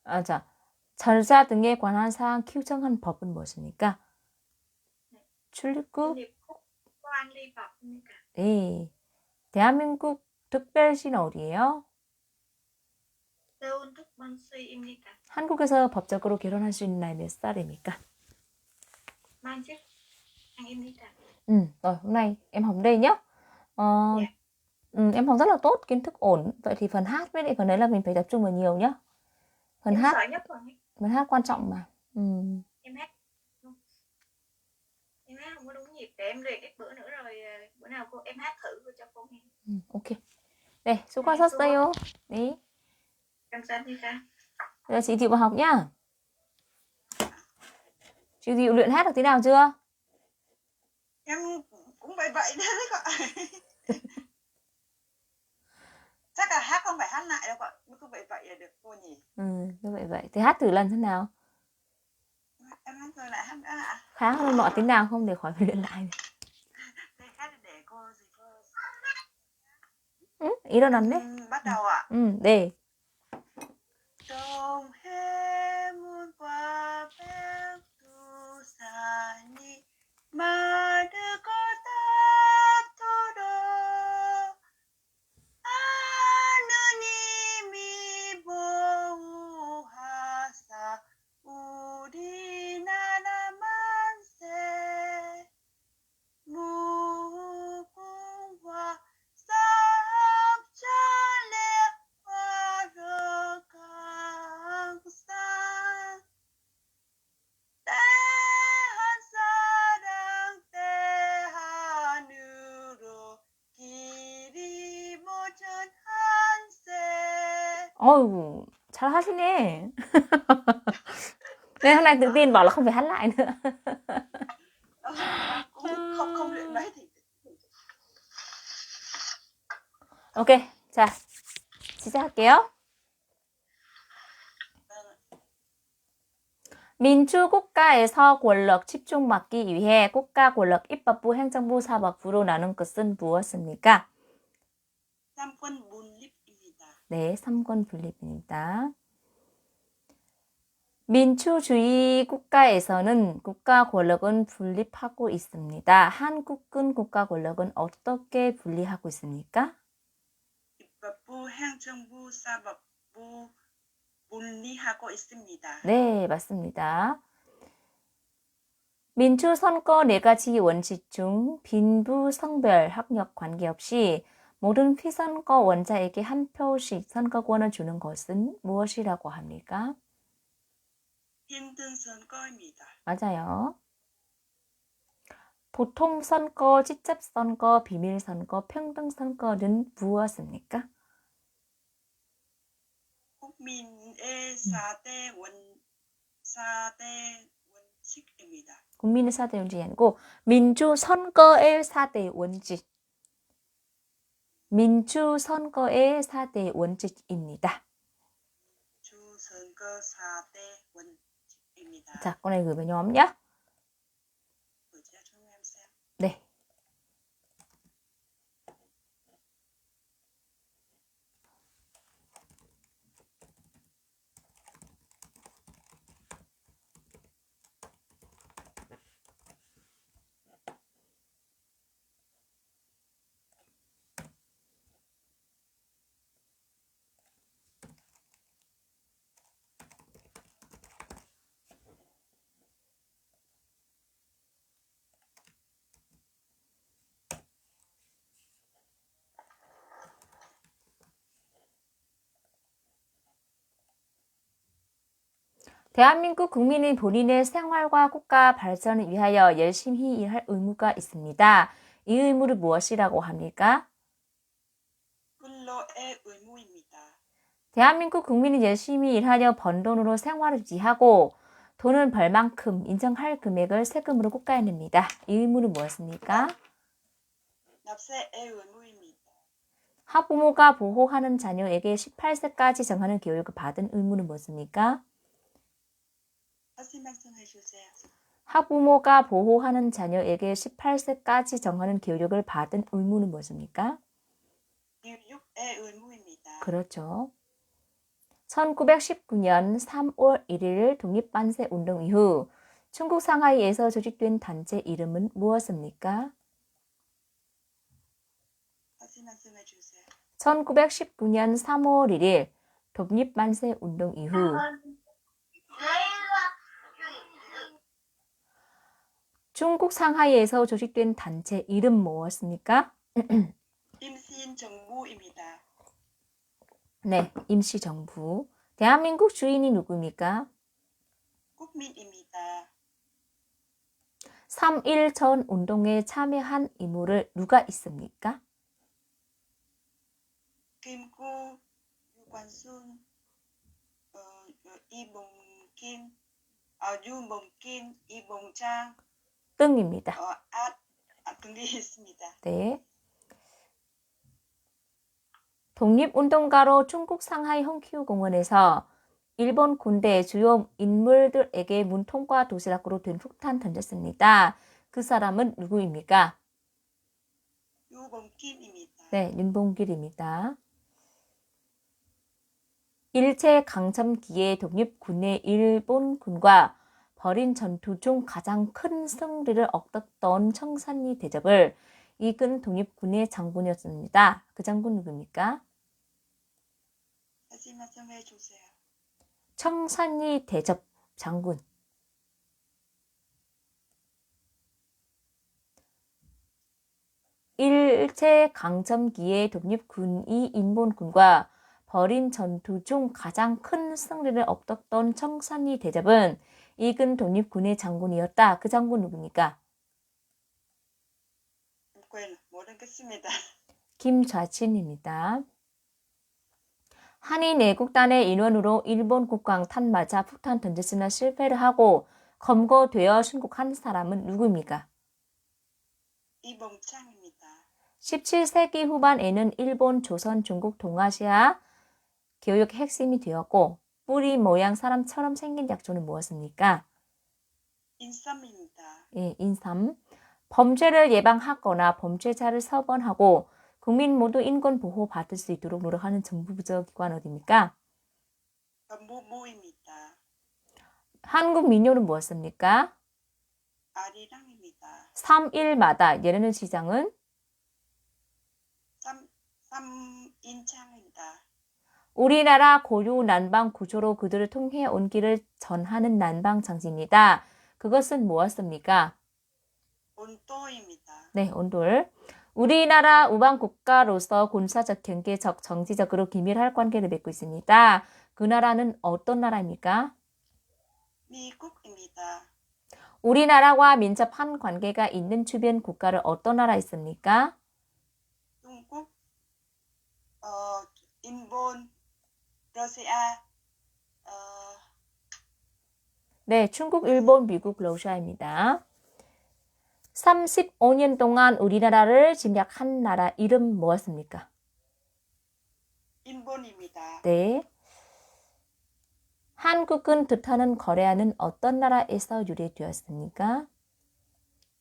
맞아. 절자 등에 관한 사항 규정한 법은 무엇입니까? 출입국. 네. 대한민국 특별시는 어디예요? 서울 특별시입니다. 한국에서 법적으로 결혼할 수 있는 나이 몇 살입니까? man 입니다. Rồi hôm nay em học đây nhé. Em học rất là tốt, kiến thức ổn. Vậy thì phần hát với lại phần đấy là mình phải tập trung vào nhiều nhé. Phần hát quan trọng mà. em hát em hát không có đúng nhịp để em luyện ít bữa nữa rồi bữa nào em hát thử cho cô nghe. 오케이. 네, 네, 수고하셨어요. 네. 감사합니다. Giờ chị Diệu vào học nhá. Chị Diệu luyện hát được thế nào chưa? Em cũng vậy vậy đấy ạ. Chắc là hát không phải hát lại đâu ạ. Cứ vậy vậy là được cô nhỉ. Như vậy vậy. Thì hát thử lần thế nào? Em hát rồi lại hát nữa ạ. Khá hơn nọ tiếng nào không để khỏi phải luyện lại. Thế hát để cô gì cô. 일어났네? Bắt đầu ạ. 네. 동해문과 백두산이 마르고 닳도록 하느님이 보호하사 우리나라 만세 무궁화 삽전례화로 강산 대한사랑 대한으로 길이 모전 한세. 어우, 잘 하시네. Nên hôm nay tự tin bảo là không phải hát lại nữa. cũng không luyện mấy thì Ok, 자, 시작할게요. 민주국가에서 권력 집중받기 위해 국가 권력 입법부, 행정부, 사법부로 나눈 것은 무엇입니까? 삼권 분립입니다. 네, 3권 분립입니다. 민주주의 국가에서는 국가 권력은 분립하고 있습니다. 한국은 국가 권력은 어떻게 분리하고 있습니까? 입법부, 행정부, 사법부 분리하고 있습니다. 네, 맞습니다. 민주선거 4가지 원칙 중 빈부, 성별, 학력 관계없이 모든 피선거 원자에게 한 표씩 선거권을 주는 것은 무엇이라고 합니까? 힘든 선거입니다. 맞아요. 보통선거, 직접선거, 비밀선거, 평등선거는 무엇입니까? 국민의 4대 원칙입니다. 국민의 4대 원칙이 아니고 민주선거의 4대 원칙. 민주선거의 4대 원칙입니다. 주선거 4대 원칙입니다. 자, con này gửi vào nhóm nhé. gửi cho chúng em xem. 네. 대한민국 국민은 본인의 생활과 국가 발전을 위하여 열심히 일할 의무가 있습니다. 이 의무를 무엇이라고 합니까? 근로의 의무입니다. 대한민국 국민은 열심히 일하여 번 돈으로 생활을 유지하고 돈을 벌 만큼 인정할 금액을 세금으로 국가에 냅니다. 이 의무는 무엇입니까? 납세의 의무입니다. 학부모가 보호하는 자녀에게 18세까지 정하는 교육을 받은 의무는 무엇입니까? 다시 말씀해 주세요. 학부모가 보호하는 자녀에게 18세까지 정하는 교육을 받은 의무는 무엇입니까? 교육의 의무입니다. 그렇죠. 1919년 3월 1일 독립만세 운동 이후 중국 상하이에서 조직된 단체 이름은 무엇입니까? 다시 말씀해 주세요. 1919년 3월 1일 독립만세 운동 이후 중국 상하이에서 조직된 단체 이름 무엇입니까? 임시정부입니다. 네, 임시정부. 대한민국 주인이 누구입니까? 국민입니다. 3.1 전 운동에 참여한 인물을 누가 있습니까? 김구, 유관순, 이봉kim, 유봉kim, 이봉장, 등입니다. 등이 있습니다. 네. 독립운동가로 중국 상하이 헝큐 공원에서 일본 군대 주요 인물들에게 문통과 도시락으로 된 폭탄 던졌습니다. 그 사람은 누구입니까? 유봉김입니다. 네, 윤봉길입니다. 일제강점기에 독립군의 일본군과 벌인 전투 중 가장 큰 승리를 얻었던 청산리 대접을 이끈 독립군의 장군이었습니다. 그 장군 누구입니까? 다시 말씀해 주세요. 청산리 대접 장군. 일제강점기에 독립군이 일본군과 벌인 전투 중 가장 큰 승리를 얻었던 청산리 대접은 이근 독립군의 장군이었다. 그 장군 누굽니까? 모르겠습니다. 김좌친입니다. 한인 애국단의 인원으로 일본 국광탄 맞아 폭탄 던졌으나 실패를 하고 검거되어 순국한 사람은 누구입니까? 이봉창입니다. 17세기 후반에는 일본, 조선, 중국, 동아시아 교육의 핵심이 되었고 뿌리 모양 사람처럼 생긴 약조는 무엇입니까? 인삼입니다. 예, 인삼. 범죄를 예방하거나 범죄자를 처벌하고 국민 모두 인권 보호 받을 수 있도록 노력하는 정부 부처 기관 어디입니까? 법무부입니다. 한국 민요는 무엇입니까? 아리랑입니다. 3.1마다 예르는 시장은 삼인창입니다. 우리나라 고유 난방 구조로 그들을 통해 온 길을 전하는 난방 장치입니다. 그것은 무엇입니까? 온도입니다. 네, 온돌. 우리나라 우방 국가로서 군사적, 경제적, 정치적으로 긴밀한 관계를 맺고 있습니다. 그 나라는 어떤 나라입니까? 미국입니다. 우리나라와 민첩한 관계가 있는 주변 국가를 어떤 나라 있습니까? 중국, 일본, 러시아, 네, 중국, 일본, 미국, 러시아입니다. 35년 동안 우리나라를 침략한 나라 이름 무엇입니까? 일본입니다. 네. 한국은 뜻하는 거래하는 어떤 나라에서 유래되었습니까?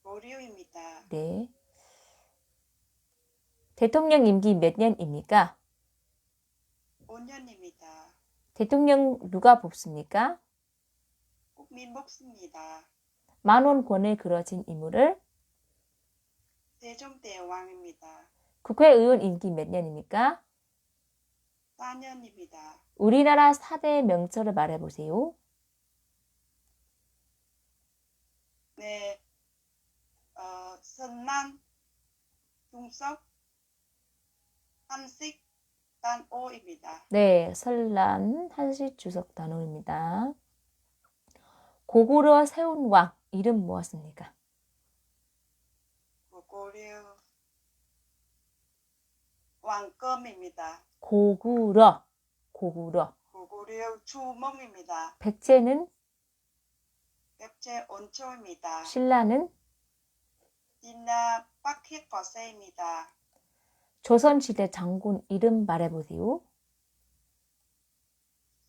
고려입니다. 네. 대통령 임기 몇 년입니까? 5년입니다. 대통령 누가 뽑습니까? 국민 목습니다. 만원권을 그려진 인물을 세종대왕입니다. 국회의원 임기 몇 년입니까? 4년입니다. 우리나라 4대 명처를 말해보세요. 네, 선남, 중석, 한식, 단오입니다. 네, 설란, 한식, 주석, 단오입니다. 고구려 세운 왕 이름 무엇입니까? 고구려 왕검입니다. 고구려. 고구려 주몽입니다. 백제는? 백제 온초입니다. 신라는? 신라 박해거세입니다. 조선시대 장군 이름 말해보세요.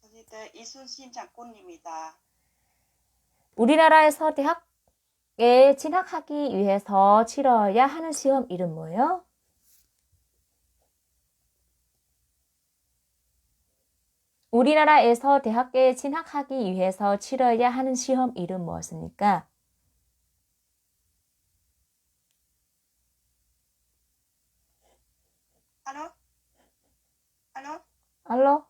조선시대 이순신 장군입니다. 우리나라에서 대학에 진학하기 위해서 치러야 하는 시험 이름 뭐예요? 우리나라에서 대학에 진학하기 위해서 치러야 하는 시험 이름 무엇입니까? Alo? Alo? 알로?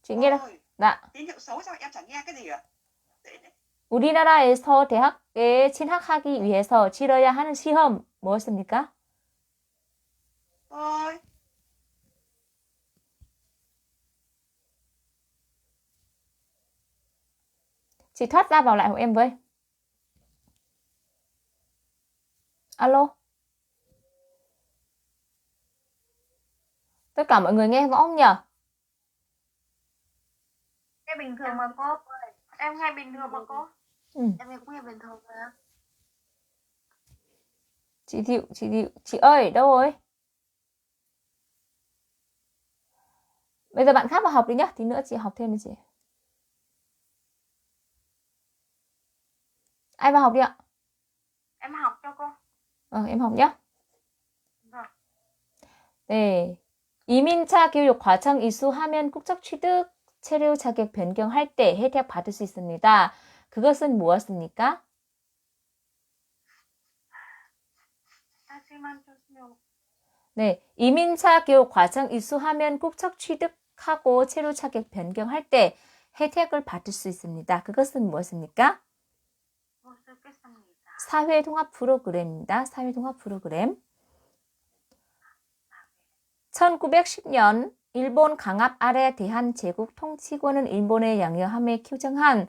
징계라. Ôi, 나. tín hiệu xấu sao em chẳng nghe cái gì ạ? 우리나라에서 대학에 진학하기 위해서 치러야 하는 시험 무엇입니까? Ôi, Chị thoát ra vào lại hộ em với. Alo. Tất cả mọi người nghe rõ không nhỉ? Nghe bình thường mà cô. Em nghe bình thường mà cô. Ừ. Em cũng nghe bình thường mà. Chị Diệu, chị ơi, đâu rồi? Bây giờ bạn khác vào học đi nhá, tí nữa chị học thêm với chị. Ai vào học đi ạ? Em học cho cô. Em học nhá. Vâng. 네. 이민차 교육 과정 이수하면 국적 취득 체류 자격 변경할 때 혜택 받을 수 있습니다. 그것은 무엇입니까? 다시만 주세요. 네. 이민차 교육 과정 이수하면 국적 취득하고 체류 자격 변경할 때 혜택을 받을 수 있습니다. 그것은 무엇입니까? 못 듣겠습니다. 사회통합 프로그램입니다. 사회통합 프로그램. 1910년 일본 강압 아래 대한제국 통치권은 일본의 양해함에 규정한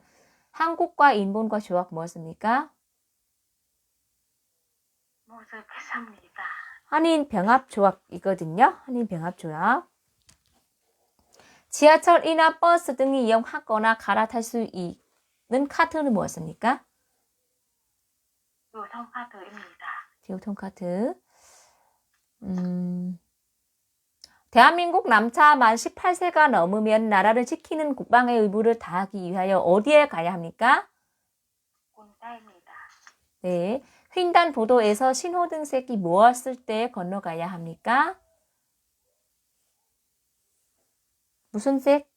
한국과 일본과 조약 무엇입니까? 못 듣겠습니다. 한인 병합 조약이거든요. 한인 병합 조약. 지하철이나 버스 등이 이용하거나 갈아탈 수 있는 카드는 무엇입니까? 교통카드입니다. 교통카드. 대한민국 남자 만 18세가 넘으면 나라를 지키는 국방의 의무를 다하기 위하여 어디에 가야 합니까? 군대입니다. 네. 횡단보도에서 신호등색이 무엇을 때 건너가야 합니까? 무슨 색?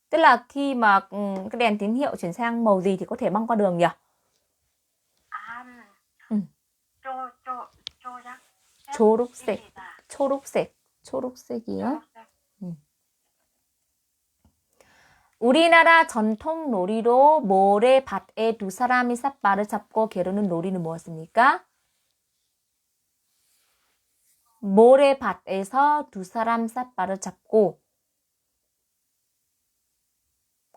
Tức là khi mà cái đèn tín hiệu chuyển sang màu gì thì có thể băng qua đường nhỉ? 조작. 초록색. 초록색이요. 초록색. 우리나라 전통 놀이로 모래밭에 두 사람이 삿발을 잡고 겨루는 놀이는 무엇입니까? 모래밭에서 두 사람 삿발을 잡고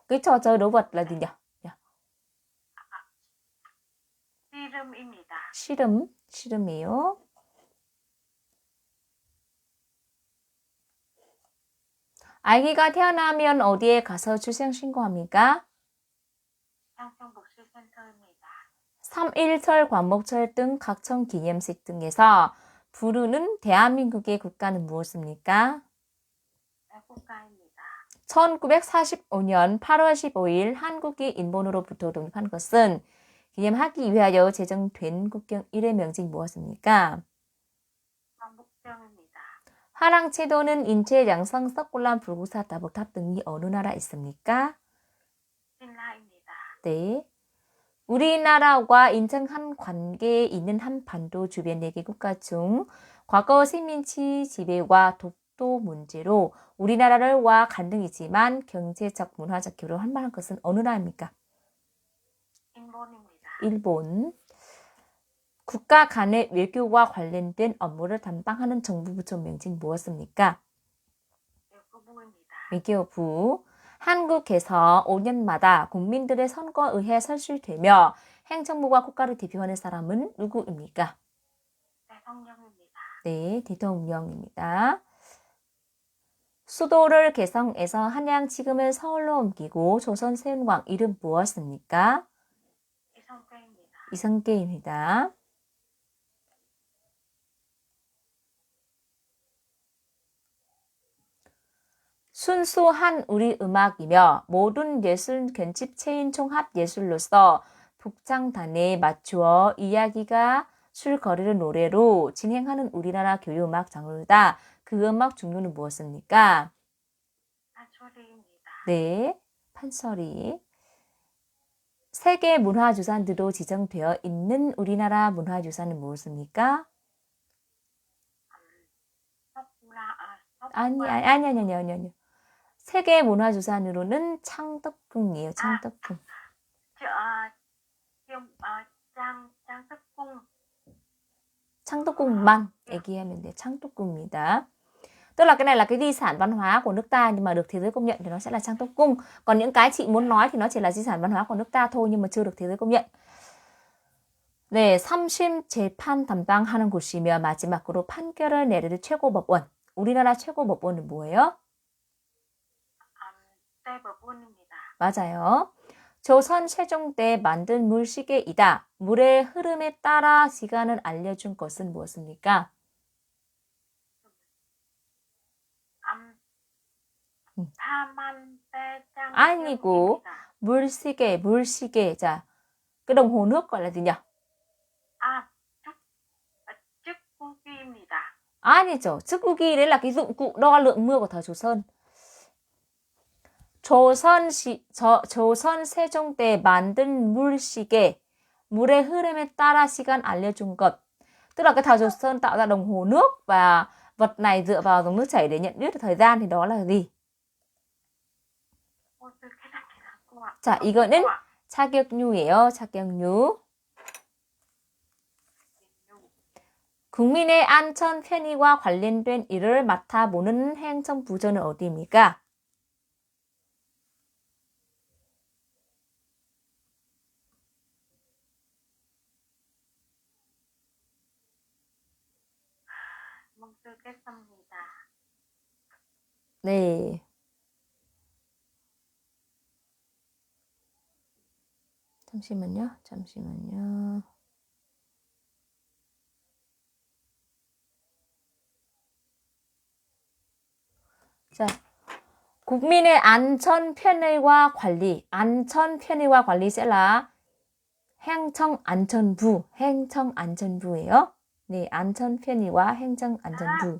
cái trò chơi đấu vật là gì nhỉ? 씨름입니다. 씨름이에요. 아기가 태어나면 어디에 가서 출생 신고합니까? 양평복지센터입니다. 3.1절, 광복절 등 각종 기념식 등에서 부르는 대한민국의 국가는 무엇입니까? 국가입니다. 1945년 8월 15일 한국이 일본으로부터 독립한 것은 기념하기 위하여 제정된 국경 1회 명칭 무엇입니까? 광복절입니다. 화랑채도는 인체 양성 석굴암 불국사 다복탑 등이 어느 나라에 있습니까? 신라입니다. 네. 우리나라와 인정한 관계에 있는 한반도 주변 4개 국가 중 과거 식민지 지배와 독도 문제로 우리나라와 갈등이지만 경제적, 문화적 교류를 한 만한 것은 어느 나라입니까? 일본입니다. 일본. 국가 간의 외교와 관련된 업무를 담당하는 정부 부처 명칭 무엇입니까? 외교부입니다. 외교부. 한국에서 5년마다 국민들의 선거에 의해 선출되며 행정부와 국가를 대표하는 사람은 누구입니까? 대통령입니다. 네, 대통령입니다. 수도를 개성에서 한양 지금의 서울로 옮기고 조선 세운왕 이름 무엇입니까? 이성계입니다. 이성계입니다. 순수한 우리 음악이며 모든 예술 견집체인 종합 예술로서 북장단에 맞추어 이야기가 술거리를 노래로 진행하는 우리나라 교류음악 장르다. 그 음악 종류는 무엇입니까? 판소리입니다. 네, 판소리. 세계 문화유산으로 지정되어 있는 우리나라 문화유산은 무엇입니까? 아니. 세계 문화유산으로는 창덕궁이에요. 창덕궁. 장덕궁. 창덕궁만 얘기하면 돼요. 창덕궁입니다. Tức là cái này là cái di sản văn hóa của nước ta nhưng mà được thế giới công nhận thì nó sẽ là Trang Túc Cung. Còn những cái chị muốn nói thì nó chỉ là di sản văn hóa của nước ta thôi nhưng mà chưa được thế giới công nhận. 네, 3심 재판 담당하는 곳이며 마지막으로 판결을 내리는 최고법원. 우리나라 최고법원은 뭐예요? 대법원입니다. 맞아요. 조선 세종 때 만든 물시계이다. 물의 흐름에 따라 시간을 알려준 것은 무엇입니까? 다만대장 아니고 물시계. 자, cái đồng hồ nước gọi là gì nhỉ? 축구기입니다. 아니죠. 측구기 đấy là cái dụng cụ đo lượng mưa của thời Joseon. 조선 세종 때 만든 물시계, 물의 흐름에 따라 시간 알려준 것. Tức là cái thời Joseon tạo ra đồng hồ nước và vật này dựa vào dòng nước chảy để nhận biết thời gian thì đó là gì? 자, 이거는 차격류예요. 차격류. 국민의 안전 편의와 관련된 일을 맡아보는 행정부처는 어디입니까? 못 쓰겠습니다. 네. 잠시만요. 자, 국민의 안전 편의와 관리 sẽ là 행정안전부예요. 네, 안전 편의와 행정안전부.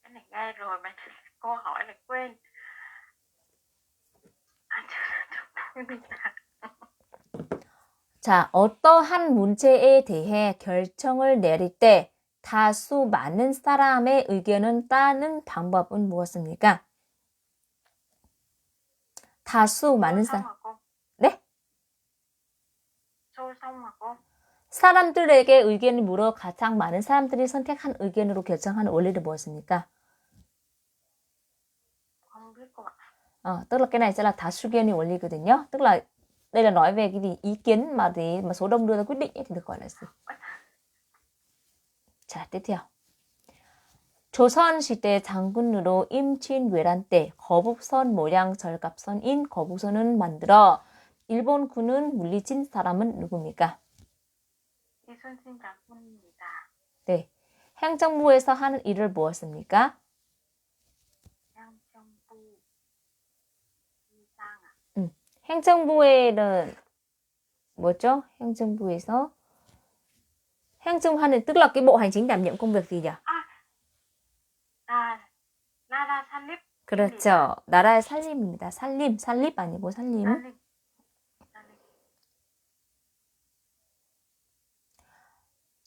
Cái này nghe rồi mà câu hỏi là quên. 자, 어떠한 문제에 대해 결정을 내릴 때 다수 많은 사람의 의견을 따는 방법은 무엇입니까? 다수 많은 사람. 네? 사람들에게 의견을 물어 가장 많은 사람들이 선택한 의견으로 결정하는 원리는 무엇입니까? Không biết cô ạ. Tức là cái này sẽ là 다수결의 원리거든요. Tức là đây là nói về cái gì ý kiến mà số đông đưa ra quyết định ấy, thì được gọi là gì? 자, tiếp theo. 조선시대 장군으로 임진왜란 때 거북선 모양 절갑선인 거북선을 만들어 일본군은 물리친 사람은 누굽니까? 이순신 장군입니다. 네. 행정부에서 하는 일을 무엇입니까? 행정부 이상. 행정부에는 뭐죠? 행정부에서 행정하는 tức là cái bộ hành chính đảm nhiệm công việc gì nhỉ? 나라 살림. 그렇죠. 나라의 살림입니다. 살림 아니고 살림. 살림.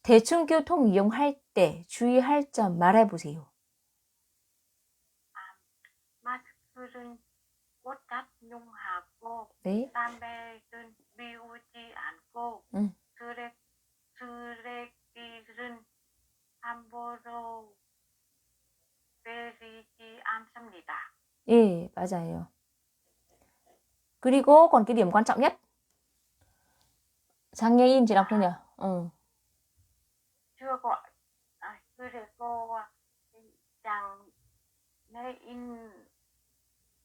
대중교통 이용할 때 주의할 점 말해보세요. 마스크는 꼭 착용하고 네. 담배는 피우지 않고 쓰레기는 함부로 버리지 않습니다. 예, 맞아요. 그리고 còn cái điểm quan trọng nhất. 장애인 chị đọc thôi nhỉ? chưa gọi. 그리고 장애인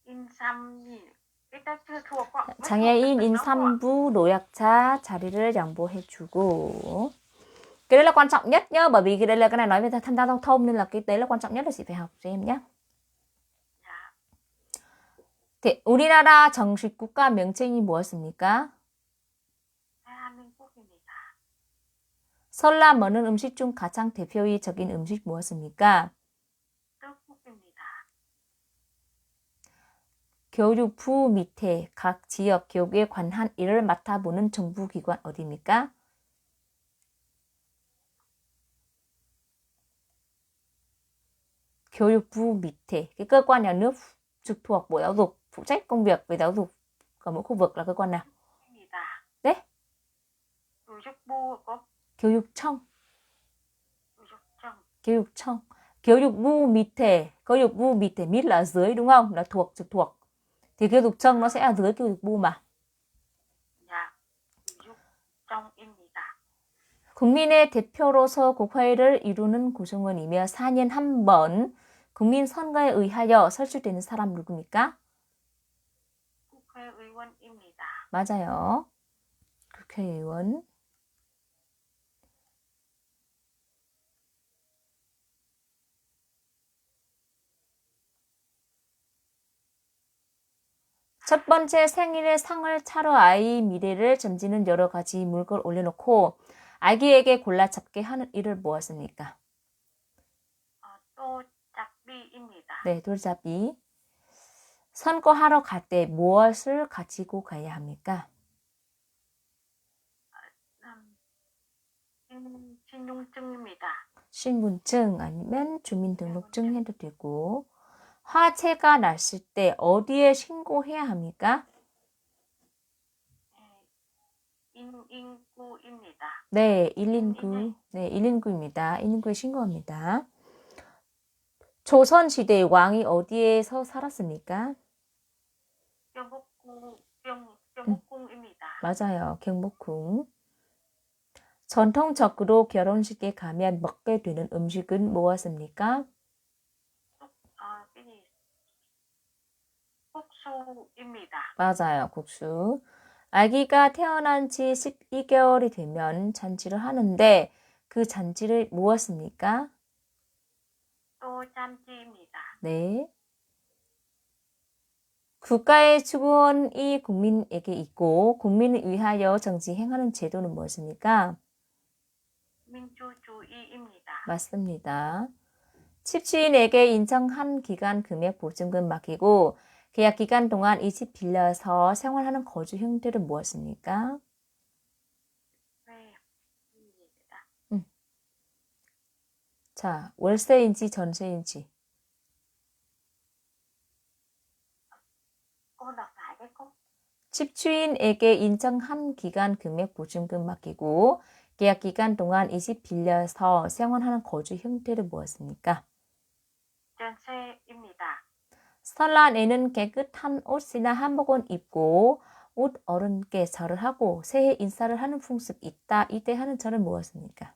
3일 일단 chưa thuộc ạ. 장애인 임산부 노약자 자리를 양보해주고. Cái đấy là quan trọng nhất nhá, bởi vì cái đây là cái này nói về tham gia giao thông nên là cái đấy là quan trọng nhất là chị phải học cho em nhé. 네, 우리나라 정식 국가 명칭이 무엇입니까? 대한민국입니다. 설날 먹는 음식 중 가장 대표적인 음식 무엇입니까? 떡국입니다. 교육부 밑에 각 지역 교육에 관한 일을 맡아보는 정부기관 어디입니까? 교육부 밑에 cái cơ quan nhà nước trực thuộc Bộ Giáo dục phụ trách công việc về giáo dục ở mỗi khu vực là cơ quan nào? 네? 교육부 có 교육청. 교육부 밑에 mid là dưới đúng không? Là thuộc trực thuộc. Thì 교육청 nó sẽ là dưới 교육부 mà. 교육청입니다. 국민의 대표로서 국회를 이루는 구성원이며 4년 한 번 국민 선거에 의하여 선출되는 사람 누굽니까? 국회의원입니다. 맞아요. 국회의원. 첫 번째 생일에 상을 차려 아이 미래를 점지는 여러 가지 물건을 올려놓고 아기에게 골라잡게 하는 일을 모았습니까? 또 잡비입니다. 네, 돌잡이. 선거하러 갈 때 무엇을 가지고 가야 합니까? 신용증입니다. 신분증 아니면 주민등록증 해도 되고 화재가 났을 때 어디에 신고해야 합니까? 인구입니다. 네, 119. 네, 119입니다. 119에 신고합니다. 조선시대 왕이 어디에서 살았습니까? 경복궁입니다. 맞아요. 경복궁. 전통적으로 결혼식에 가면 먹게 되는 음식은 무엇입니까? 국수입니다. 맞아요. 국수. 아기가 태어난 지 12개월이 되면 잔치를 하는데 그 잔치를 무엇입니까? 또 잔치입니다. 네. 국가의 주권이 국민에게 있고 국민을 위하여 정치 행하는 제도는 무엇입니까? 민주주의입니다. 맞습니다. 집주인에게 인정한 기간 금액 보증금 맡기고 계약 기간 동안 이 집 빌려서 생활하는 거주 형태를 무엇입니까? 입니다. 자, 월세인지 전세인지. Cô đọc lại cái câu. 집주인에게 인정한 기간 금액 보증금 맡기고 계약 기간 동안 이 집 빌려서 생활하는 거주 형태를 무엇입니까? 전세입니다. 설날에는 깨끗한 옷이나 한복을 입고 옷 어른께 절을 하고 새해 인사를 하는 풍습이 있다. 이때 하는 절은 무엇입니까?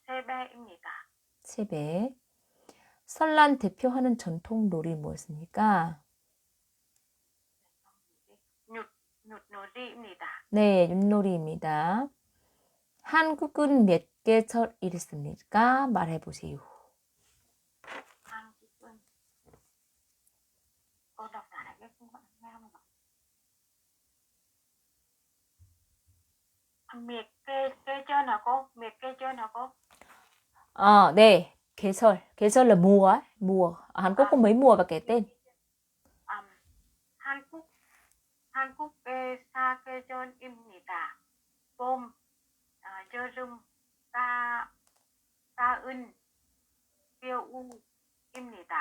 세배입니다. 세배. 설날 대표하는 전통 놀이 무엇입니까? 윷놀이입니다. 네, 윷놀이입니다. 한국은 몇 개 절이 있습니까? 말해보세요. 한국은 cô đọc lại cái câu nghe không ạ? Miệt kê trên hả cô? Miệt kê trên hả cô? 네. 계절. 계절 là mùa ấy. Mùa. Ở Hàn Quốc có mấy mùa và kể tên. 한국 사계절입니다. 봄, 여름, 가을, 겨울입니다.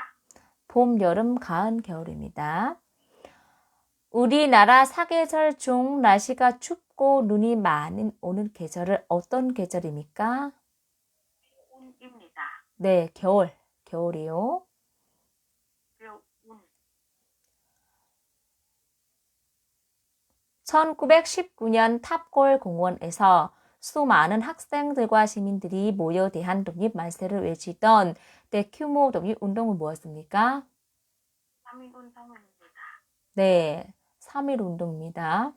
봄, 여름, 가을, 겨울입니다. 우리나라 사계절 중 날씨가 춥고 눈이 많이 오는 계절은 어떤 계절입니까? 겨울입니다. 네, 겨울. 겨울이요. 겨울. 1919년 탑골 공원에서 수많은 학생들과 시민들이 모여 대한 독립 만세를 외치던 대규모 독립운동은 무엇입니까? 3.1운동입니다. 네, 3.1운동입니다.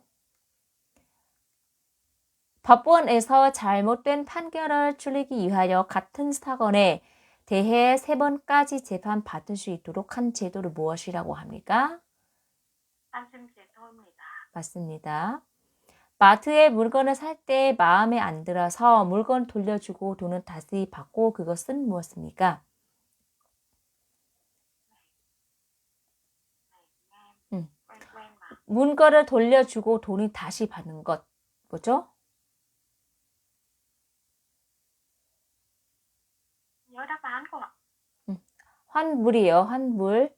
법원에서 잘못된 판결을 줄이기 위하여 같은 사건에 대해 3번까지 재판받을 수 있도록 한 제도를 무엇이라고 합니까? 상심제도입니다. 맞습니다. 마트에 물건을 살 때 마음에 안 들어서 물건 돌려주고 돈은 다시 받고 그것은 무엇입니까? 물건을 돌려주고 돈이 다시 받는 것 뭐죠? nhớ đáp án không ạ? 환불이에요. 환불.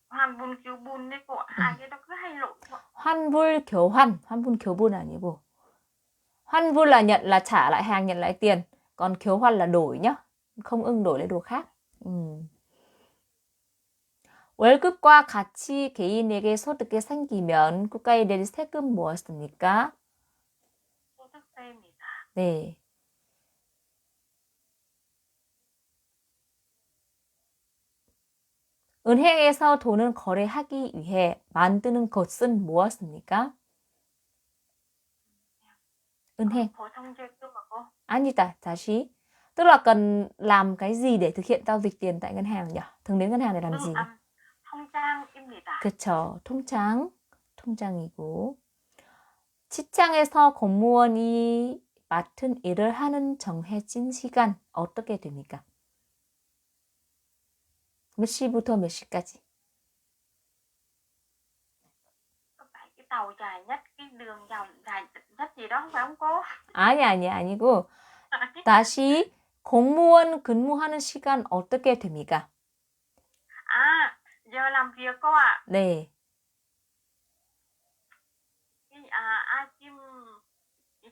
환분, 교분 đấy cô ạ. Hai cái đó cứ hay lộn cô ạ. 환불 교환. 환불 교분 아니고. 환불 là nhận là trả lại hàng, nhận lại tiền. Còn 교환 là đổi nhá. Không ưng đổi lấy đồ khác. 월급과 같이 개인에게 소득이 생기면 국가에 낼 세금 무엇입니까? 소득세입니다. 네. 은행에서 돈을 거래하기 위해 만드는 것은 무엇입니까? 은행. phổ thông chơi cơm mà cô. 아니다, 다시. Tức là cần làm cái gì để thực hiện giao dịch tiền tại ngân hàng nhỉ? thường đến ngân hàng để làm gì nhỉ? 통장입니다. 그쵸. 통장이고. 직장에서 공무원이 맡은 일을 하는 정해진 시간 어떻게 됩니까? 몇 시부터 몇 시까지? Có phải cái tàu dài nhất, cái đường dài nhất gì đó không phải không cô? 아니고 다시 공무원 근무하는 시간 어떻게 됩니까? À, giờ làm việc cô ạ. 네. Asim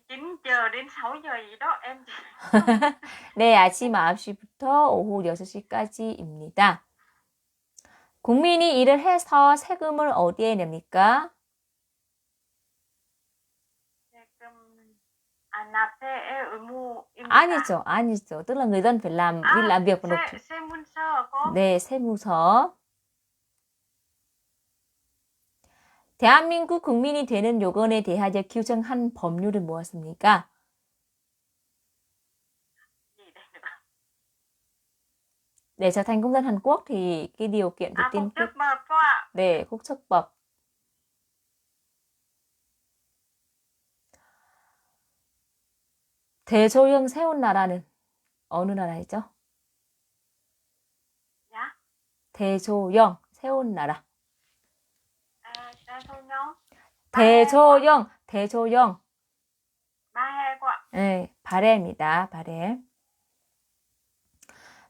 9 giờ đến 6 giờ gì đó em chỉ 네, 아침 9시부터 오후 6시까지입니다. 국민이 일을 해서 세금을 어디에 냅니까? nạp xe ở mua 아니죠. tức là người dân phải đi làm việc và nộp thuế. xe mun sơ cô. 네, 세무서. 대한민국 국민이 되는 요건에 대하여 규정한 법률은 무엇입니까? Gì đây nữa? Để trở thành công dân Hàn Quốc thì cái điều kiện phải tiên quyết. 국적법 cô ạ. 네, 국적법. 대조영 세운 나라는 어느 나라이죠? Dạ. 대조영 세운 나라. 대조영. 대조영. 바해 cô ạ. 네, 바레입니다. 바레.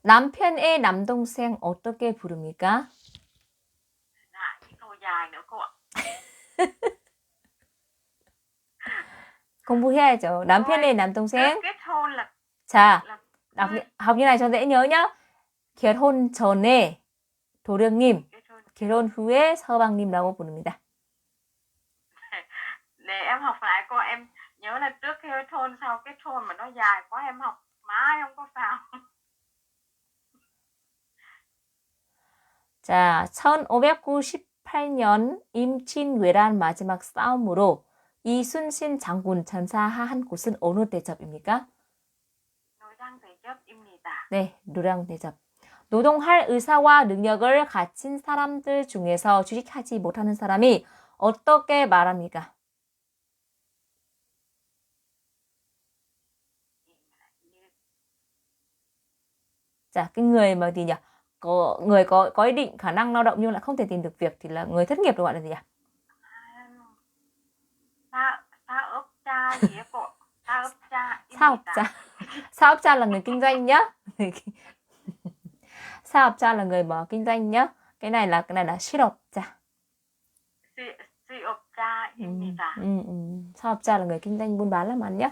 남편의 남동생 어떻게 부릅니까? Cái câu dài nữa cô ạ. 공부해야죠. 남편의 남동생. Kết hôn là 자, học như này cho dễ nhớ nhá. 결혼 전에 도령님, 결혼 후에 서방님이라고 부릅니다. Để em học lại cô, em nhớ là trước kết hôn sau kết hôn mà nó dài quá em học mãi không có vào. 자, 1598년 임진왜란 마지막 싸움으로 이순신 장군 전사한 곳은 어느 대첩입니까? 노량대첩입니다. 네, 노량대첩. 노동할 의사와 능력을 갖춘 사람들 중에서 주식하지 못하는 사람이 어떻게 말합니까? 자, cái người mà gì nhỉ? Người có ý định khả năng lao động nhưng lại không thể tìm được việc thì là người thất nghiệp được gọi là gì ạ? 사업자 gì ạ cô? 사업자 là người kinh doanh nhá. 사업자 là người mà kinh doanh nhá. Cái này là 실업자. 수업자입니다. 사업자 là người kinh doanh buôn bán làm ăn nhá.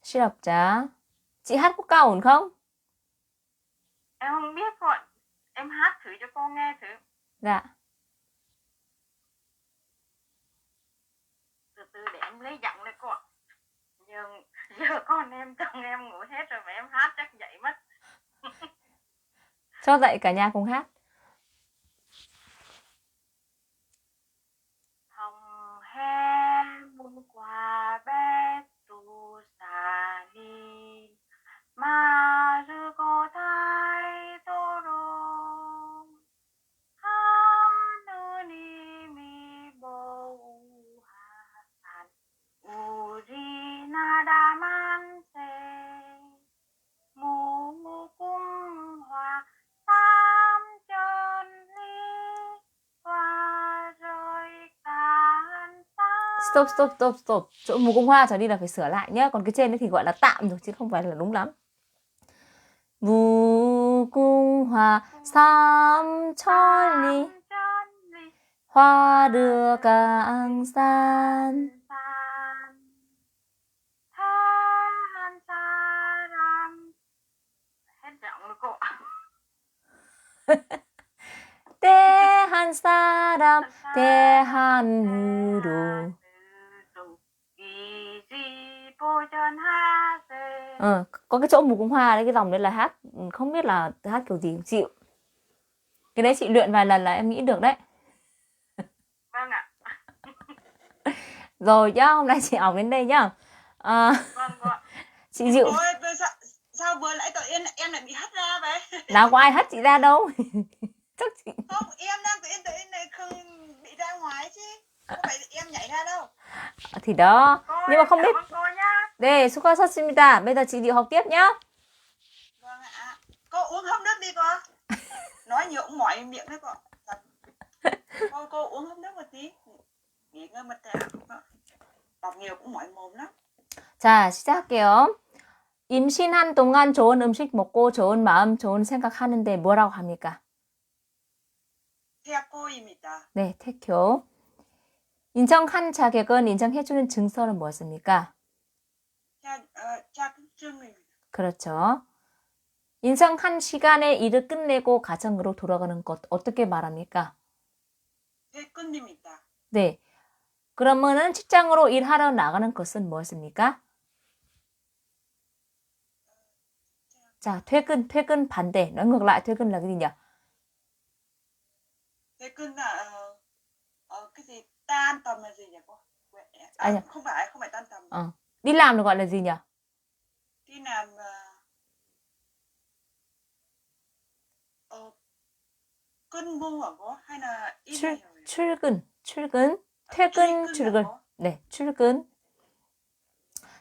실업자. Chị hát quốc ca ổn không? Em không biết cô ạ. Em hát thử cho cô nghe thử. Dạ. Từ từ để em lấy giọng đây cô ạ. Giờ con em chồng em ngủ hết rồi mà em hát chắc dậy mất. Cho dậy cả nhà cùng hát. Hồng he muôn qua bé tu sa đi mà rư cô thái tô rô ha nô ni mi bô ha san u ri na đa man se mu mu cung hoa tam chân ly hoa rơi cạn xa. Stop. Chỗ mù cung hoa trở đi là phải sửa lại nhá. Còn cái trên đấy thì gọi là tạm rồi chứ không phải là đúng lắm. 무궁화 삼천리 hoa 강산. Hết giọng rồi cô. 대한 사람 대한으로. Có cái chỗ mùa Cung Hoa đấy, cái dòng đấy là hát không biết là hát kiểu gì chịu. Cái đấy chị luyện vài lần là em nghĩ được đấy. Vâng ạ. Rồi nhá, hôm nay chị học đến đây nhá. Vâng ạ. Chị Diệu. Ôi, sao vừa nãy tự nhiên em lại bị hất ra vậy? Nào có ai hất chị ra đâu. Chắc chị. Không, em đang tự nhiên này không bị ra ngoài chứ. Không phải em nhảy ra đâu. Thì đó. Cô Nhưng mà không biết. cảm ơn cô nhá. 네, 수고하셨습니다. bây giờ chị Diệu học tiếp nhá. Vâng ạ. Cô uống hớp nước đi cô. Nói nhiều cũng mỏi miệng đấy cô. Cô uống hớp nước một tí. Nghỉ ngơi một tẹo. Đọc nhiều cũng mỏi mồm lắm. 자, 시작할게요. 임신한 동안 좋은 음식 먹고 좋은 마음, 좋은 생각하는데 뭐라고 합니까? 태아꼬입니다. 네, 태교. 인정한 자격은 인정해주는 증서는 무엇입니까? 자격증입니다. 그렇죠. 인정한 시간에 일을 끝내고 가정으로 돌아가는 것 어떻게 말합니까? 퇴근입니다. 네. 그러면은 직장으로 일하러 나가는 것은 무엇입니까? 자, 퇴근 반대. nói ngược lại 퇴근 là cái gì nhỉ? 퇴근 là cái gì tan tầm là gì nhỉ cô? Nhỉ? Không phải tan tầm. Đi làm được gọi là gì nhỉ? Đi làm cân bu hả cô? Hay là 출근. 퇴근. cô? 네, 출근.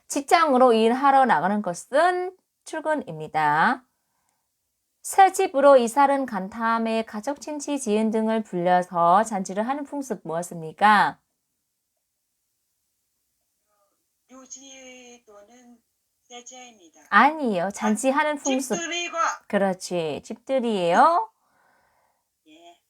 직장으로 일하러 나가는 것은 출근입니다. 새 집으로 이사를 간 다음에 가족, 친지, 지인 등을 불려서 잔치를 하는 풍습 무엇입니까? 유지 또는 세제입니다. 아니에요. 잔치하는 풍습. 집들이가. 그렇지. 집들이에요. 예.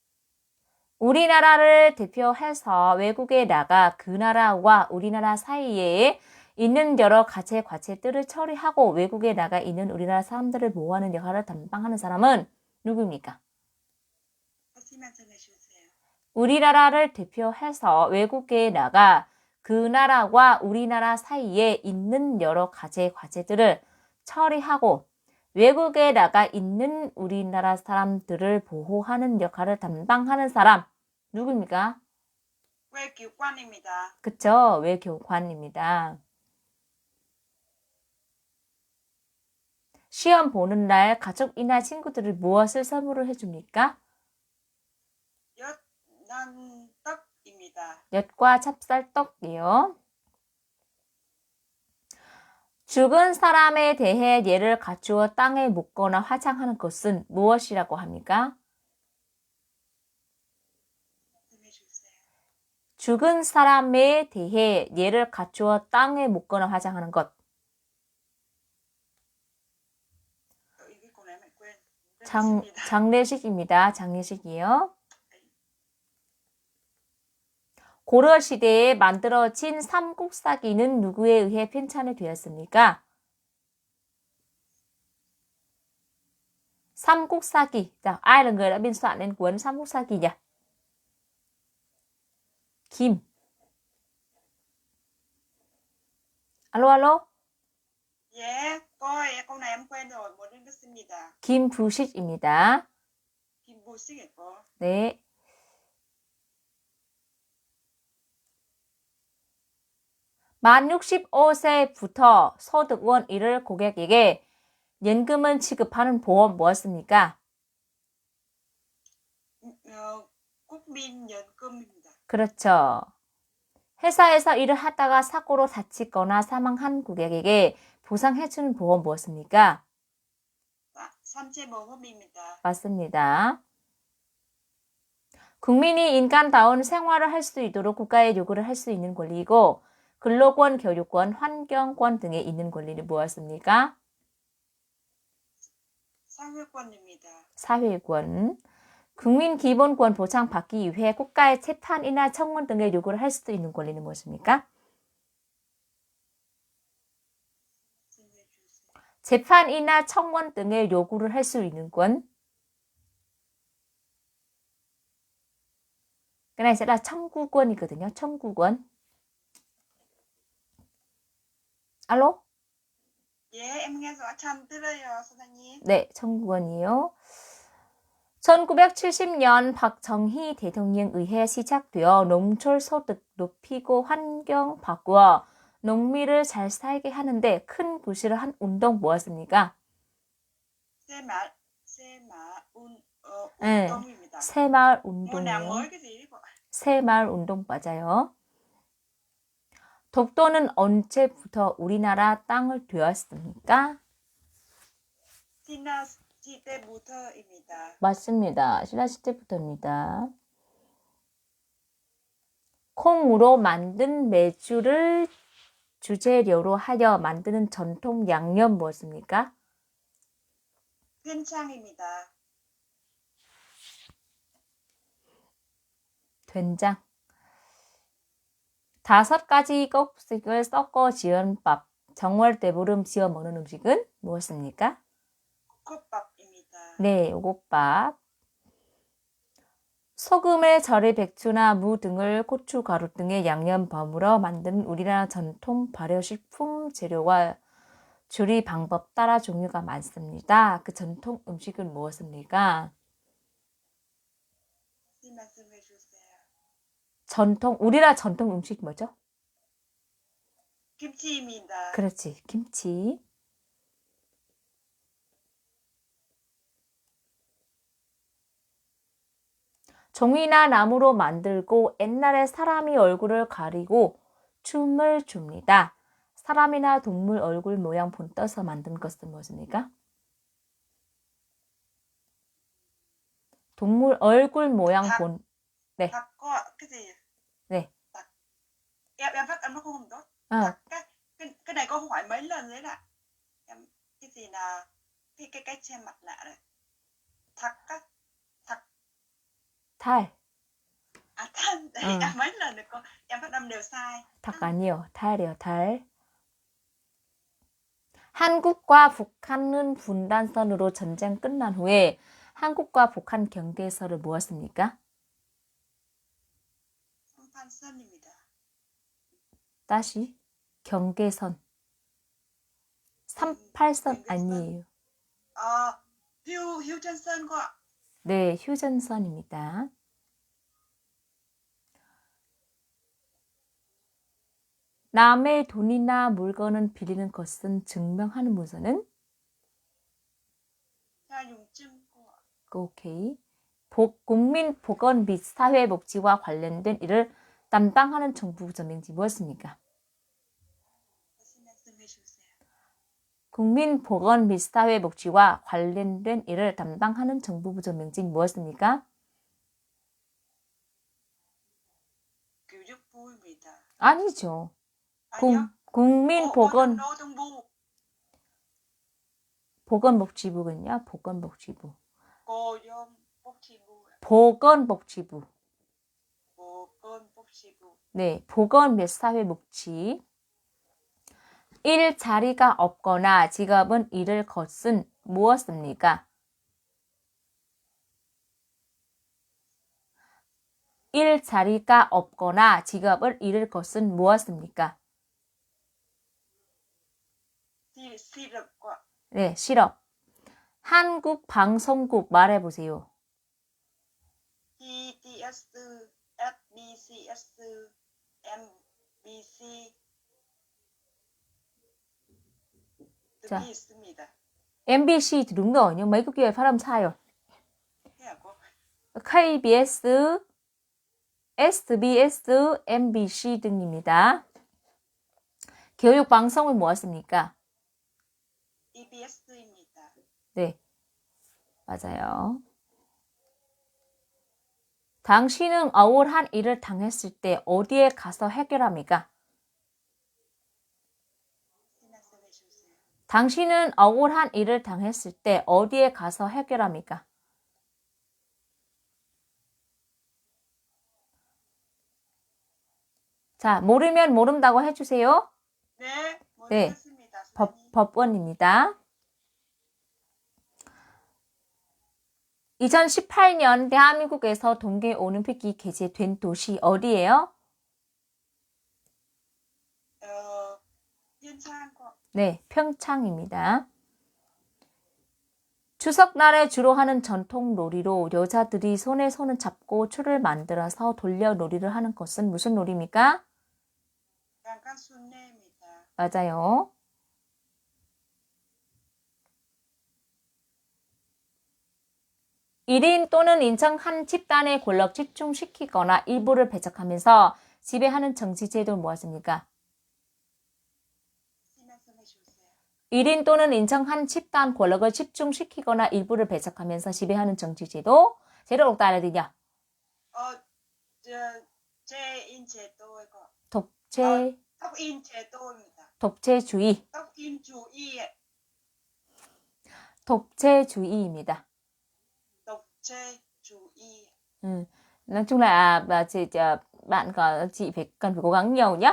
우리나라를 대표해서 외국에 나가 그 나라와 우리나라 사이에 있는 여러 가지 과제들을 처리하고 외국에 나가 있는 우리나라 사람들을 보호하는 역할을 담당하는 사람은 누구입니까? 다시 말씀해 주세요. 우리나라를 대표해서 외국에 나가 그 나라와 우리나라 사이에 있는 여러 가지 과제들을 처리하고 외국에 나가 있는 우리나라 사람들을 보호하는 역할을 담당하는 사람 누구입니까? 외교관입니다. 그쵸? 외교관입니다. 시험 보는 날 가족이나 친구들을 무엇을 선물을 해줍니까? 엿난떡입니다. 엿과 찹쌀떡이요. 죽은 사람에 대해 예를 갖추어 땅에 묻거나 화장하는 것은 무엇이라고 합니까? 죽은 사람에 대해 예를 갖추어 땅에 묻거나 화장하는 것. 장례식입니다. 장례식이요. 고려 시대에 만들어진 삼국사기는 누구에 의해 편찬이 되었습니까? 삼국사기. 자, ai là người đã biên soạn nên cuốn 삼국사기 nhỉ? Kim. alo. 예, câu này em quen rồi, muốn 읽겠습니다. 김부식입니다. 김부식이고. 네. 만 65세부터 소득원 1을 고객에게 연금은 지급하는 보험 무엇입니까? 국민연금입니다. 그렇죠. 회사에서 일을 하다가 사고로 다치거나 사망한 고객에게 보상해주는 보험 무엇입니까? 산재보험입니다. 맞습니다. 국민이 인간다운 생활을 할 수 있도록 국가에 요구를 할 수 있는 권리이고 근로권, 교육권, 환경권 등에 있는 권리는 무엇입니까? 사회권입니다. 사회권. 국민 기본권 보장받기 위해 국가의 재판이나 청원 등의 요구를 할 수도 있는 권리는 무엇입니까? 재판이나 청원 등의 요구를 할 수 있는 권. Cái này sẽ là 청구권이거든요. 청구권. Alo? 예, em nghe rõ 잘 들어요, 선생님. 네, 청구권이요. 1970년 박정희 대통령 의해 시작되어 농촌 소득 높이고 환경 바꾸어 농민을 잘 살게 하는데 큰 부실을 한 운동 뭐였습니까? 네, 운동입니다. 새마을 Mùa nào 운동이요. mới cái gì đấy? 새마을 운동 맞아요. 독도는 언제부터 우리나라 땅을 되었습니까? 신라 시대부터입니다. 맞습니다. 신라시대 때부터입니다. 콩으로 만든 메주를 주재료로 하여 만드는 전통 양념 무엇입니까? 된장입니다. 된장. 5가지 곡식을 섞어 지은 밥. 정월 대보름 지어 먹는 음식은 무엇입니까? 국밥입니다. 네, 오곡밥. 소금에 절인 백주나 무 등을 고추, 가루 등의 양념 버무려 만든 우리나라 전통 발효식품 재료와 조리 방법 따라 종류가 많습니다. 그 전통 음식은 무엇입니까? 말씀해 주세요. 우리나라 전통 음식 뭐죠? 김치입니다. 그렇지, 김치. 종이나 나무로 만들고 옛날에 사람이 얼굴을 가리고 춤을 춥니다. 사람이나 동물 얼굴 모양 본떠서 만든 것은 무엇입니까? 동물 얼굴 모양 닭. 본. 네. 닭과 cái gì? 네. 닭. Em phát âm nó không tốt. 아, 닭, cái này con hỏi mấy lần đấy ạ. Em cái gì là cái che mặt nạ này. 닭 탈. than đấy em mấy lần rồi con em phát âm đều sai. 닭 아니요. 탈이요. 탈. 한국과 북한은 분단선으로 전쟁 끝난 후에 한국과 북한 경계선을 모았습니까? 성판선입니다. 다시 경계선. 38선 아니에요. 아, 휴전선과 네, 휴전선입니다. 남의 돈이나 물건을 빌리는 것은 증명하는 문서는? 사용증과 오케이. 국민보건 및 사회복지와 관련된 일을 담당하는 정부 부처명칭이 무엇입니까? 다시 말씀해 주세요. 국민보건 및 사회복지와 관련된 일을 담당하는 정부 부처명칭이 무엇입니까? 교육부입니다. 아니죠. 아니요? 국민보건 노동부. 보건복지부군요. 보건복지부. 고용복지부. 보건복지부. 보건복지부. 네, 보건 및 사회복지. 일자리가 없거나 직업은 잃을 것은 무엇입니까? 일자리가 없거나 직업을 잃을 것은 무엇입니까? 실업과 네, 실업. 한국 방송국 말해보세요. TBS, SBCS, MBC 자. 등이 있습니다. MBC đúng rồi, nhưng mấy cái kia phát âm sai rồi. KBS, SBS, MBC 등입니다. 교육 방송은 무엇입니까? EBS입니다. 네, 맞아요. 당신은 억울한 일을 당했을 때 어디에 가서 해결합니까? 말씀해 주세요. 당신은 억울한 일을 당했을 때 어디에 가서 해결합니까? 자, 모르면 모른다고 해주세요. 네, 네. 모르겠습니다. 법원입니다. 2018년 대한민국에서 동계올림픽이 개최된 도시 어디예요? 현창 네, 평창입니다. 추석날에 주로 하는 전통 놀이로 여자들이 손에 손을 잡고 추를 만들어서 돌려 놀이를 하는 것은 무슨 놀이입니까? 강간 순례입니다. 맞아요. 일인 또는 인정 한 집단의 권력 집중시키거나 일부를 배척하면서 지배하는 정치제도를 무엇입니까? 말씀해 주세요. 1인 또는 인정 한 집단 권력을 집중시키거나 일부를 배척하면서 지배하는 정치제도. 제도를 꼭 알아듣냐? 제인 제도 이거. 독재, 떡인 제도입니다. 독재주의, 떡인주의, 독재주의입니다. 독재주의. Nói chung là bạn chị cần phải cố gắng nhiều nhé.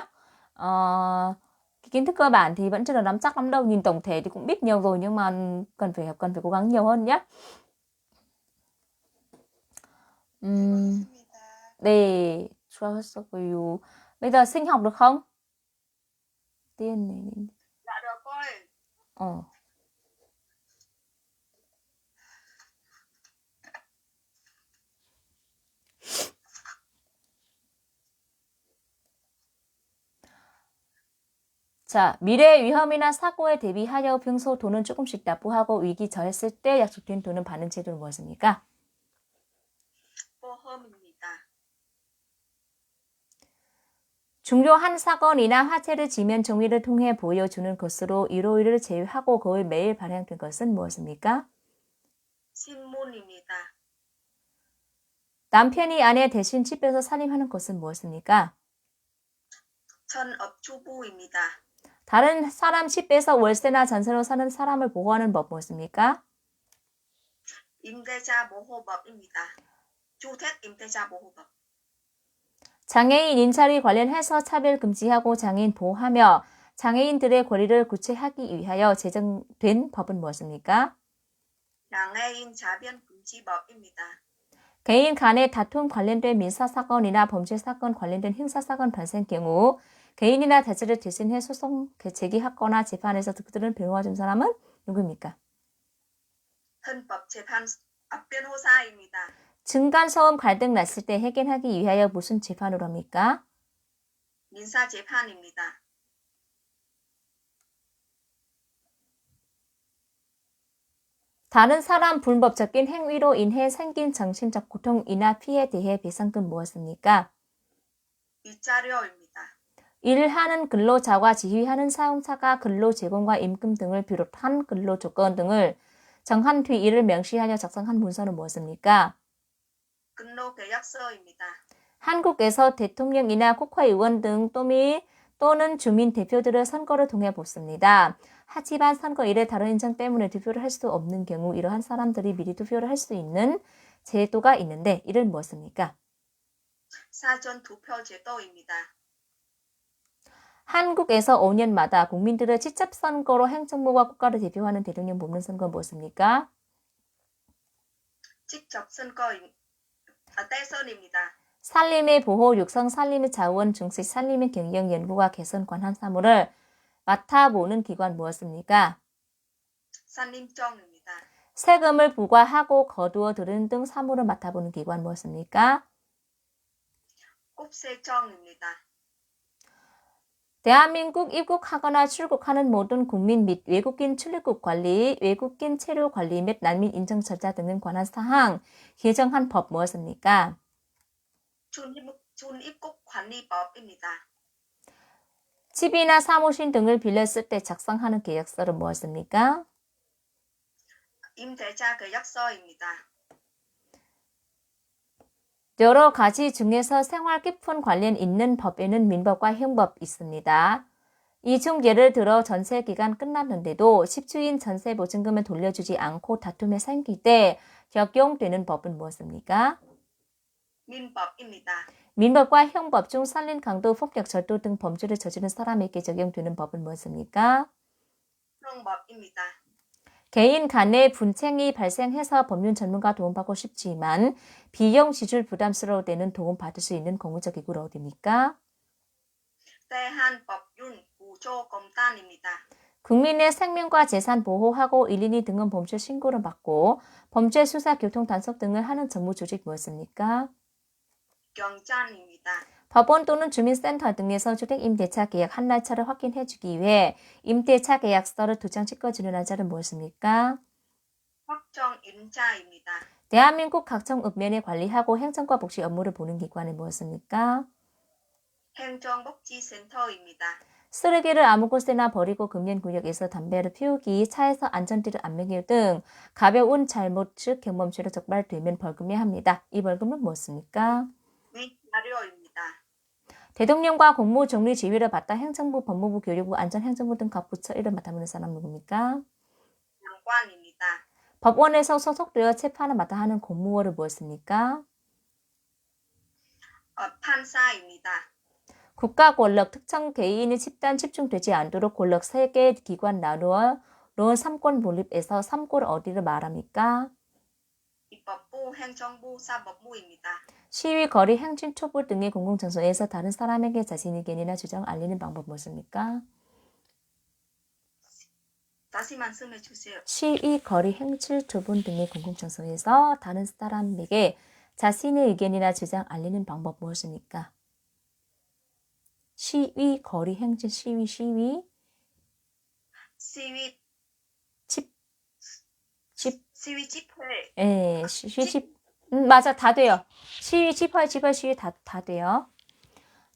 Cái kiến thức cơ bản thì vẫn chưa được nắm chắc lắm đâu. Nhìn tổng thể thì cũng biết nhiều rồi nhưng mà cần phải cố gắng nhiều hơn nhé. 고맙습니다. 네, 수고하셨어요. Bây giờ sinh học được không? Tiên này. Dạ được rồi. Ờ. 자, 미래의 위험이나 사고에 대비하여 평소 돈은 조금씩 납부하고 위기 처했을 때 약속된 돈은 받는 제도는 무엇입니까? 보험입니다. 중요한 사건이나 화재를 지면 종이를 통해 보여주는 것으로 일요일을 제외하고 거의 매일 발행된 것은 무엇입니까? 신문입니다. 남편이 아내 대신 집에서 살림하는 것은 무엇입니까? 전업주부입니다. 다른 사람 집에서 월세나 전세로 사는 사람을 보호하는 법 무엇입니까? 임대차 보호법입니다. 주택 임대차 보호법. 장애인 인차리 관련해서 차별 금지하고 장애인 보호하며 장애인들의 권리를 구체하기 위하여 제정된 법은 무엇입니까? 장애인 자변 금지법입니다. 개인 간의 다툼 관련된 민사사건이나 범죄사건 관련된 형사사건 발생 경우 개인이나 다자를 대신해 소송 제기하거나 재판에서 그들을 변호해준 사람은 누구입니까? 헌법재판 변호사입니다. 층간소음 갈등 났을 때 해결하기 위하여 무슨 재판으로 합니까? 민사재판입니다. 다른 사람 불법적인 행위로 인해 생긴 정신적 고통이나 피해에 대해 배상금 무엇입니까? 위자료입니다. 일하는 근로자와 지휘하는 사용자가 근로 제공과 임금 등을 비롯한 근로 조건 등을 정한 뒤 이를 명시하여 작성한 문서는 무엇입니까? 근로계약서입니다. 한국에서 대통령이나 국회의원 등 또는 주민 대표들을 선거를 통해 뽑습니다. 하지만 선거일에 다른 인정 때문에 투표를 할 수 없는 경우 이러한 사람들이 미리 투표를 할 수 있는 제도가 있는데 이를 무엇입니까? 사전투표 제도입니다. 한국에서 5년마다 국민들의 직접 선거로 행정부와 국가를 대표하는 대통령 뽑는 선거는 무엇입니까? 직접 대선입니다. 산림의 보호, 육성 산림의 자원, 중식 산림의 경영, 연구와 개선 관한 사무를 맡아보는 기관 무엇입니까? 산림청입니다. 세금을 부과하고 거두어 들이는 등 사무를 맡아보는 기관 무엇입니까? 국세청입니다. 대한민국 입국하거나 출국하는 모든 국민 및 외국인 출입국 관리, 외국인 체류 관리 및 난민 인정 절차 등에 관한 사항 개정한 법 무엇입니까? 준입국 관리법입니다. 집이나 사무실 등을 빌렸을 때 작성하는 계약서는 무엇입니까? 임대차 계약서입니다. 여러 가지 중에서 생활 깊은 관련 있는 법에는 민법과 형법 있습니다. 이 중 예를 들어 전세 기간 끝났는데도 집주인 전세 보증금을 돌려주지 않고 다툼이 생길 때 적용되는 법은 무엇입니까? 민법입니다. 민법과 형법 중 살인, 강도, 폭력, 절도 등 범죄를 저지른 사람에게 적용되는 법은 무엇입니까? 형법입니다. 개인 간의 분쟁이 발생해서 법률 전문가 도움받고 싶지만 비용 지출 부담스러울 때는 도움받을 수 있는 공무적 기구는 어디입니까? 대한법률구조공단입니다. 국민의 생명과 재산 보호하고 112 등은 범죄 신고를 받고 범죄 수사, 교통 단속 등을 하는 정부 조직 무엇입니까? 경찰입니다. 법원 또는 주민센터 등에서 주택 임대차 계약 한 날짜를 확인해주기 위해 임대차 계약서를 2장 찍어주는 날짜는 무엇입니까? 확정임차입니다. 대한민국 각종 읍면을 관리하고 행정과 복지 업무를 보는 기관은 무엇입니까? 행정복지센터입니다. 쓰레기를 아무 곳에나 버리고 금연구역에서 담배를 피우기, 차에서 안전띠를 안 매기기 등 가벼운 잘못 즉 경범죄로 적발되면 벌금해야 합니다. 이 벌금은 무엇입니까? 위자료입니다. 대통령과 공무 정리 지휘를 받다 행정부, 법무부, 교육부, 안전행정부 등 각 부처 일을 맡아보는 사람 누굽니까? 장관입니다. 법원에서 소속되어 재판을 맡아 하는 공무원을 무엇입니까? 판사입니다. 국가 권력, 특정 개인이 집단 집중되지 않도록 권력 3개 기관 나누어 놓은 삼권 분립에서 삼권 어디를 말합니까? 입법부, 행정부, 사법부입니다. 시위, 거리, 행진, 촛불 등의 공공장소에서 다른 사람에게 자신의 의견이나 주장을 알리는 방법 무엇입니까? 다시 말씀해 주세요. 시위, 거리, 행진, 촛불 등의 공공장소에서 다른 사람에게 자신의 의견이나 주장 알리는 방법 무엇입니까? 시위, 거리, 행진, 시위, 시위, 시위 집회. 시위, 맞아, 다 돼요. 시위, 집회, 시위 다 돼요.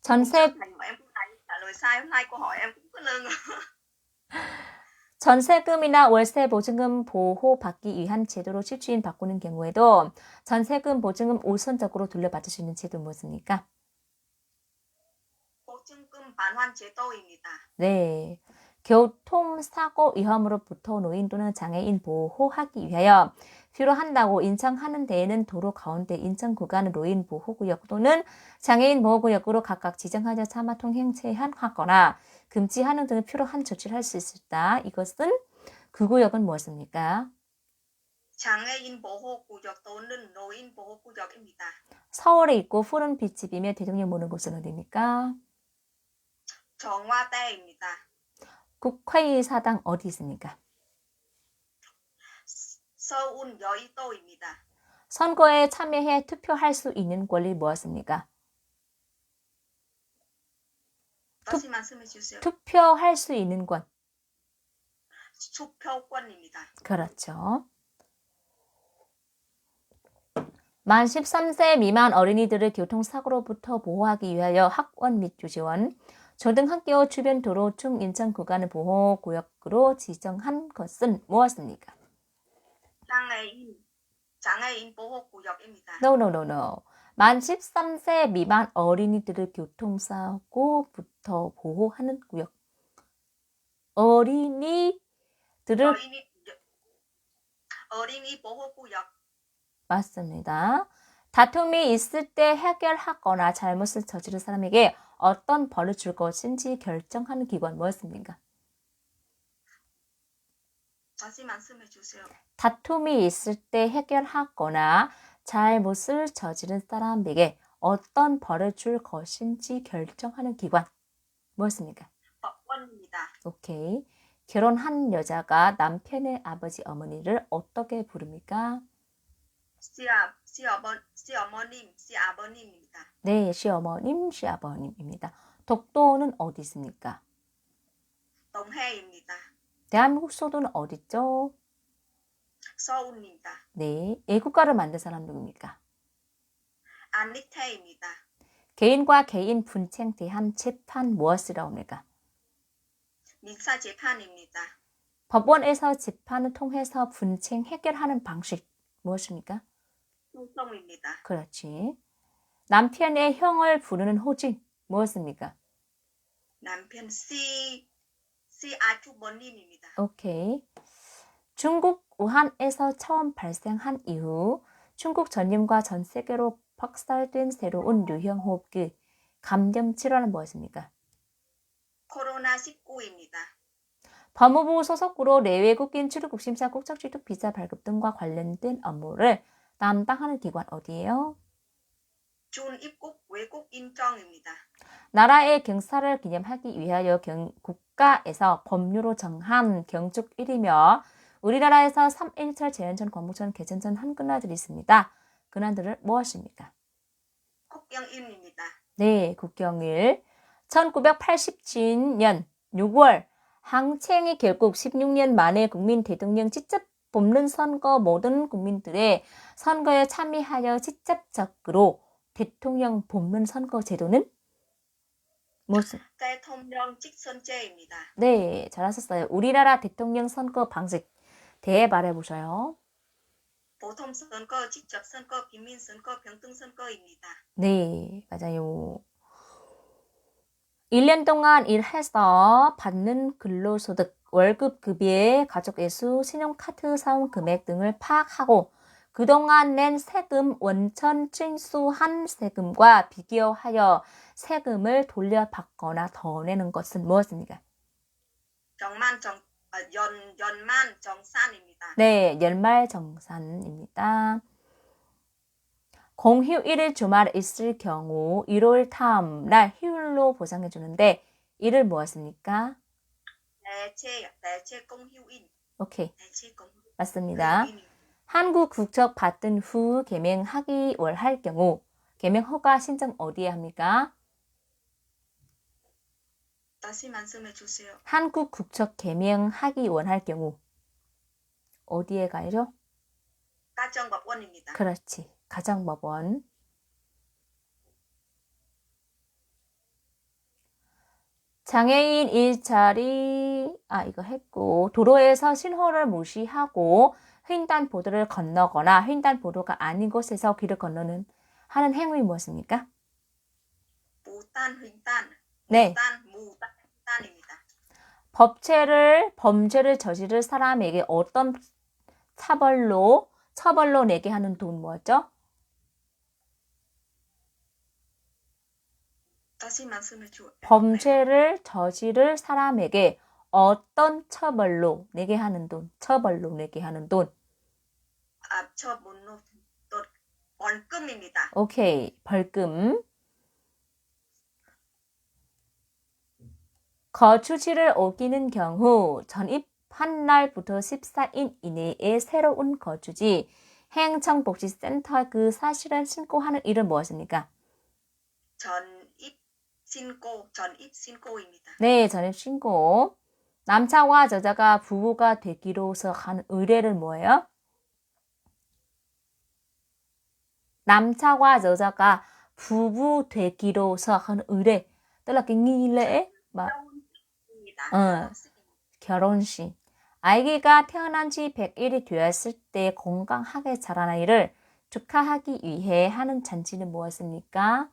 전세, Em cũng trả lời sai hôm nay câu hỏi em cũng cứ lơ ngơ. 전세금이나 월세 보증금 보호받기 위한 제도로 집주인 바꾸는 경우에도 전세금 보증금 우선적으로 돌려받을 수 있는 제도 무엇입니까? 보증금 반환 제도입니다. 네. 교통사고 위험으로부터 노인 또는 장애인 보호하기 위하여 필요한다고 인정하는 데에는 도로 가운데 인정 구간을 노인 보호구역 또는 장애인 보호구역으로 각각 지정하여 차마 통행 제한하거나 금지하는 등을 필요한 조치를 할 수 있다. 이것은 그 구역은 무엇입니까? 장애인 보호구역 또는 노인 보호구역입니다. 서울에 있고 푸른 빛집이며 대통령 모는 곳은 어디입니까? 정화대입니다. 국회의사당 어디 있습니까? 서울 여의도입니다. 선거에 참여해 투표할 수 있는 권리 무엇입니까? 다시 말씀해 주세요. 투표할 수 있는 권. 투표권입니다. 그렇죠. 만 13세 미만 어린이들을 교통사고로부터 보호하기 위하여 학원 및 유치원, 초등학교 주변 도로 중인천 구간을 보호구역으로 지정한 것은 무엇입니까? 장애인 보호구역입니다. No. 만 13세 미만 어린이들을 교통사고부터 보호하는 구역. 어린이 보호구역. 맞습니다. 다툼이 있을 때 해결하거나 잘못을 저지른 사람에게 어떤 벌을 줄 것인지 결정하는 기관 무엇입니까? 다시 말씀해 주세요. 다툼이 있을 때 해결하거나 잘못을 저지른 사람에게 어떤 벌을 줄 것인지 결정하는 기관 무엇입니까? 법원입니다. 오케이. 결혼한 여자가 남편의 아버지 어머니를 어떻게 부릅니까? 시어머님, 시아버님입니다. 네, 시어머님, 시아버님입니다. 독도는 어디 있습니까? 동해입니다. 대한민국 수도는 어디죠? 서울입니다. 네, 애국가를 만든 사람 누굽니까? 안리태입니다. 개인과 개인 분쟁 대한 재판 무엇이라고 합니까? 민사재판입니다. 법원에서 재판을 통해서 분쟁 해결하는 방식 무엇입니까? 소송입니다. 그렇지. 남편의 형을 부르는 호칭 무엇입니까? 남편 아주버님입니다. 오케이. 중국 우한에서 처음 발생한 이후 중국 전염과 전 세계로 확산된 새로운 유형 호흡기 감염 질환은 무엇입니까? 코로나19입니다. 법무부 소속으로 내외국인 출입국 심사, 국적 취득 비자 발급 등과 관련된 업무를 담당하는 기관 어디예요? 준입국 외국인정입니다. 나라의 경사를 기념하기 위하여 국가에서 법률로 정한 경축일이며 우리나라에서 3.1절 재헌전, 광복절, 개천절 한글날들이 있습니다. 그날들을 무엇입니까? 국경일입니다. 네, 국경일. 1987년 6월 항쟁이 결국 16년 만에 국민 대통령 직접 뽑는 선거 모든 국민들의 선거에 참여하여 직접적으로 대통령 뽑는 선거 제도는 무슨? 대통령 직선제입니다. 네, 잘하셨어요. 우리나라 대통령 선거 방식 대해 말해보셔요. 보통선거, 직접선거, 빈민선거, 병등선거입니다. 네, 맞아요. 1년 동안 일해서 받는 근로소득, 월급 급여, 가족예수, 신용카드 사용 금액 등을 파악하고 그동안 낸 세금, 원천 징수한 세금과 비교하여 세금을 돌려받거나 더 내는 것은 무엇입니까? 연만정산입니다. 네, 연말정산입니다. 공휴일을 주말에 있을 경우 1월 다음 날 휴일로 보상해 주는데 이를 무엇입니까? 대체 공휴일. 오케이, 대체 공휴일. 맞습니다. 한국 국적 받은 후 개명하기 원할 경우 개명 허가 신청 어디에 합니까? 다시 말씀해 주세요. 한국 국적 개명하기 원할 경우 어디에 가야죠? 가정법원입니다. 그렇지, 가정법원. 장애인 일자리 이거 했고 도로에서 신호를 무시하고 횡단보도를 건너거나 횡단보도가 아닌 곳에서 길을 건너는 하는 행위 무엇입니까? 무단 횡단. 네. 무단 횡단입니다. 범죄를 저지를 사람에게 어떤 처벌로 내게 하는 돈 뭐죠? 다시 말씀해 주세요. 범죄를 저지를 사람에게 어떤 처벌로 내게 하는 돈, 처분로 벌금입니다. 오케이, 벌금. 거주지를 옮기는 경우 전입한 날부터 14일 이내에 새로운 거주지 행정복지센터 그 사실을 신고하는 일은 무엇입니까? 전입신고입니다. 네, 전입신고. 남자와 여자가 부부가 되기로서 하는 의뢰를 뭐예요? 남자와 여자가 부부 되기로서 하는 의뢰. tức là cái nghi lễ mà 결혼식. 아기가 태어난 지 100일이 되었을 때 건강하게 자란 아이를 축하하기 위해 하는 잔치는 무엇입니까?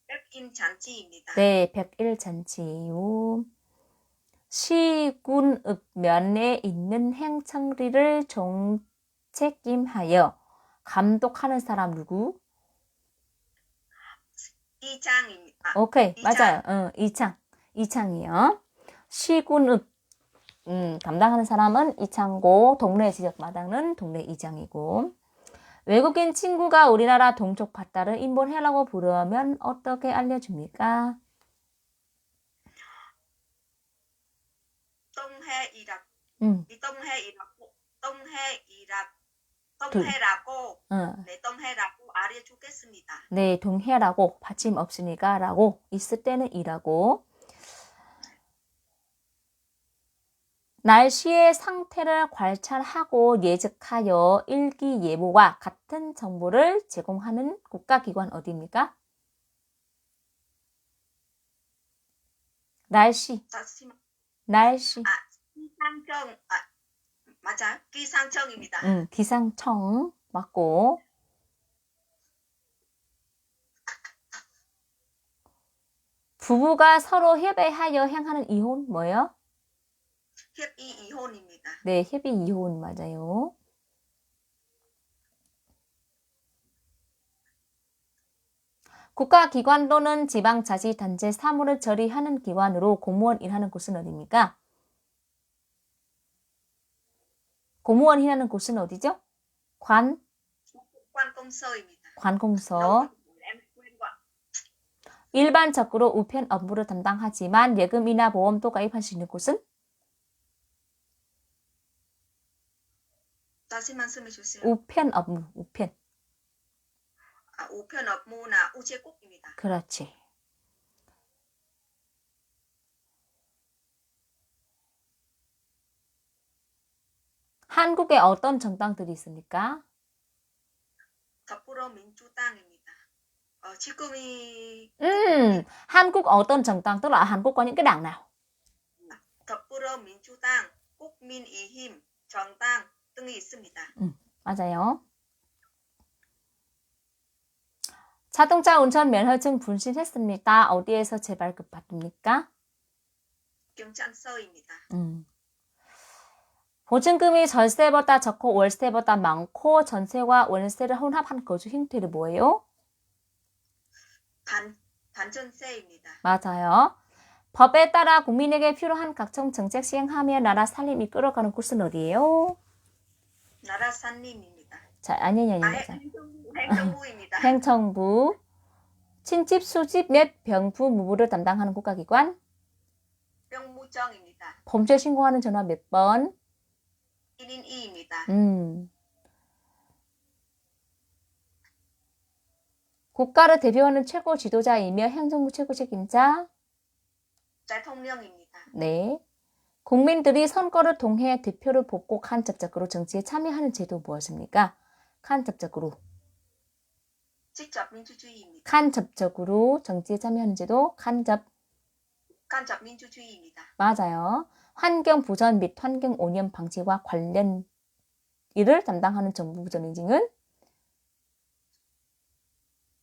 백일 잔치입니다. 네, 100일 잔치요. 시군읍면에 있는 행정리를 총책임하여 감독하는 사람 누구? 이장입니다. 오케이, 이장. 맞아요. 이창이요. 시군읍 담당하는 사람은 이창고, 동네 지적마당은 동네 이장이고. 외국인 친구가 우리나라 동족 받다를 인본해라고 부르면 어떻게 알려줍니까? 동해라고 알려주겠습니다. 네, 동해라고 받침 없으니까 라고 있을 때는 이라고. 날씨의 상태를 관찰하고 예측하여 일기예보와 같은 정보를 제공하는 국가기관 어디입니까? 날씨. 기상청입니다. 기상청 맞고. 부부가 서로 협의하여 행하는 이혼 뭐예요? 협의이혼입니다. 네, 협의이혼 맞아요. 국가기관 또는 지방자치단체 사무를 처리하는 기관으로 공무원 일하는 곳은 어디입니까? 공무원이라는 곳은 어디죠? quan công sở 입니다. 관공서. em quên quá. 일반적으로 우편 업무를 담당하지만 예금이나 보험도 가입할 수 있는 곳은 다시 말씀해 주세요. 우편 업무. 우편. 우편 업무나 우체국입니다. 그렇지. 한국에 어떤 정당들이 있습니까? 더불어민주당입니다. 지금이 한국 어떤 정당, tức là Hàn Quốc có những cái đảng nào? 더불어민주당, 국민의힘, 정당 등이 있습니다. 맞아요. 자동차 운전 면허증 분실했습니다. 어디에서 재발급 받습니까? 경찰서입니다. 보증금이 전세보다 적고 월세보다 많고 전세와 월세를 혼합한 거주 형태는 뭐예요? 반전세입니다. 맞아요. 법에 따라 국민에게 필요한 각종 정책 시행하며 나라 살림 이끌어가는 곳은 어디예요? 나라 산림입니다. 자, 아니요. 행정부입니다. 행정부. 친집, 수집 및 병부, 무부를 담당하는 국가기관. 병무청입니다. 범죄 신고하는 전화 몇 번? 112입니다. 국가를 대표하는 최고 지도자이며 행정부 최고 책임자. 대통령입니다. 네. 국민들이 선거를 통해 대표를 뽑고 간접적으로 정치에 참여하는 제도 무엇입니까? 간접적으로. 직접 민주주의입니다. 간접적으로 정치에 참여하는 제도 간접. 민주주의입니다. 맞아요. 환경 보전 및 환경 오염 방지와 관련 일을 담당하는 정부 부처 명칭은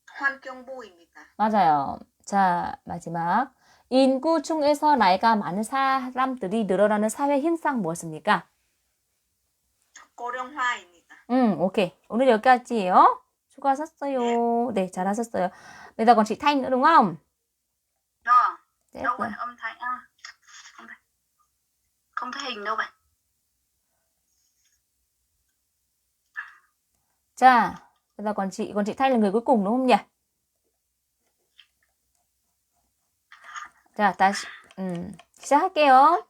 환경부입니다. 맞아요. 자, 마지막. 인구 중에서 나이가 많은 사람들이 늘어나는 사회 현상 무엇입니까? 고령화입니다. 오케이. 오늘 여기까지예요. 수고하셨어요. 네, 잘하셨어요. Bây giờ còn chị Thanh nữa đúng không? Đâu vậy âm thanh không thấy hình đâu vậy. 자, bây giờ còn chị Thanh là người cuối cùng đúng không nhỉ? 자, 다시 시작할게요.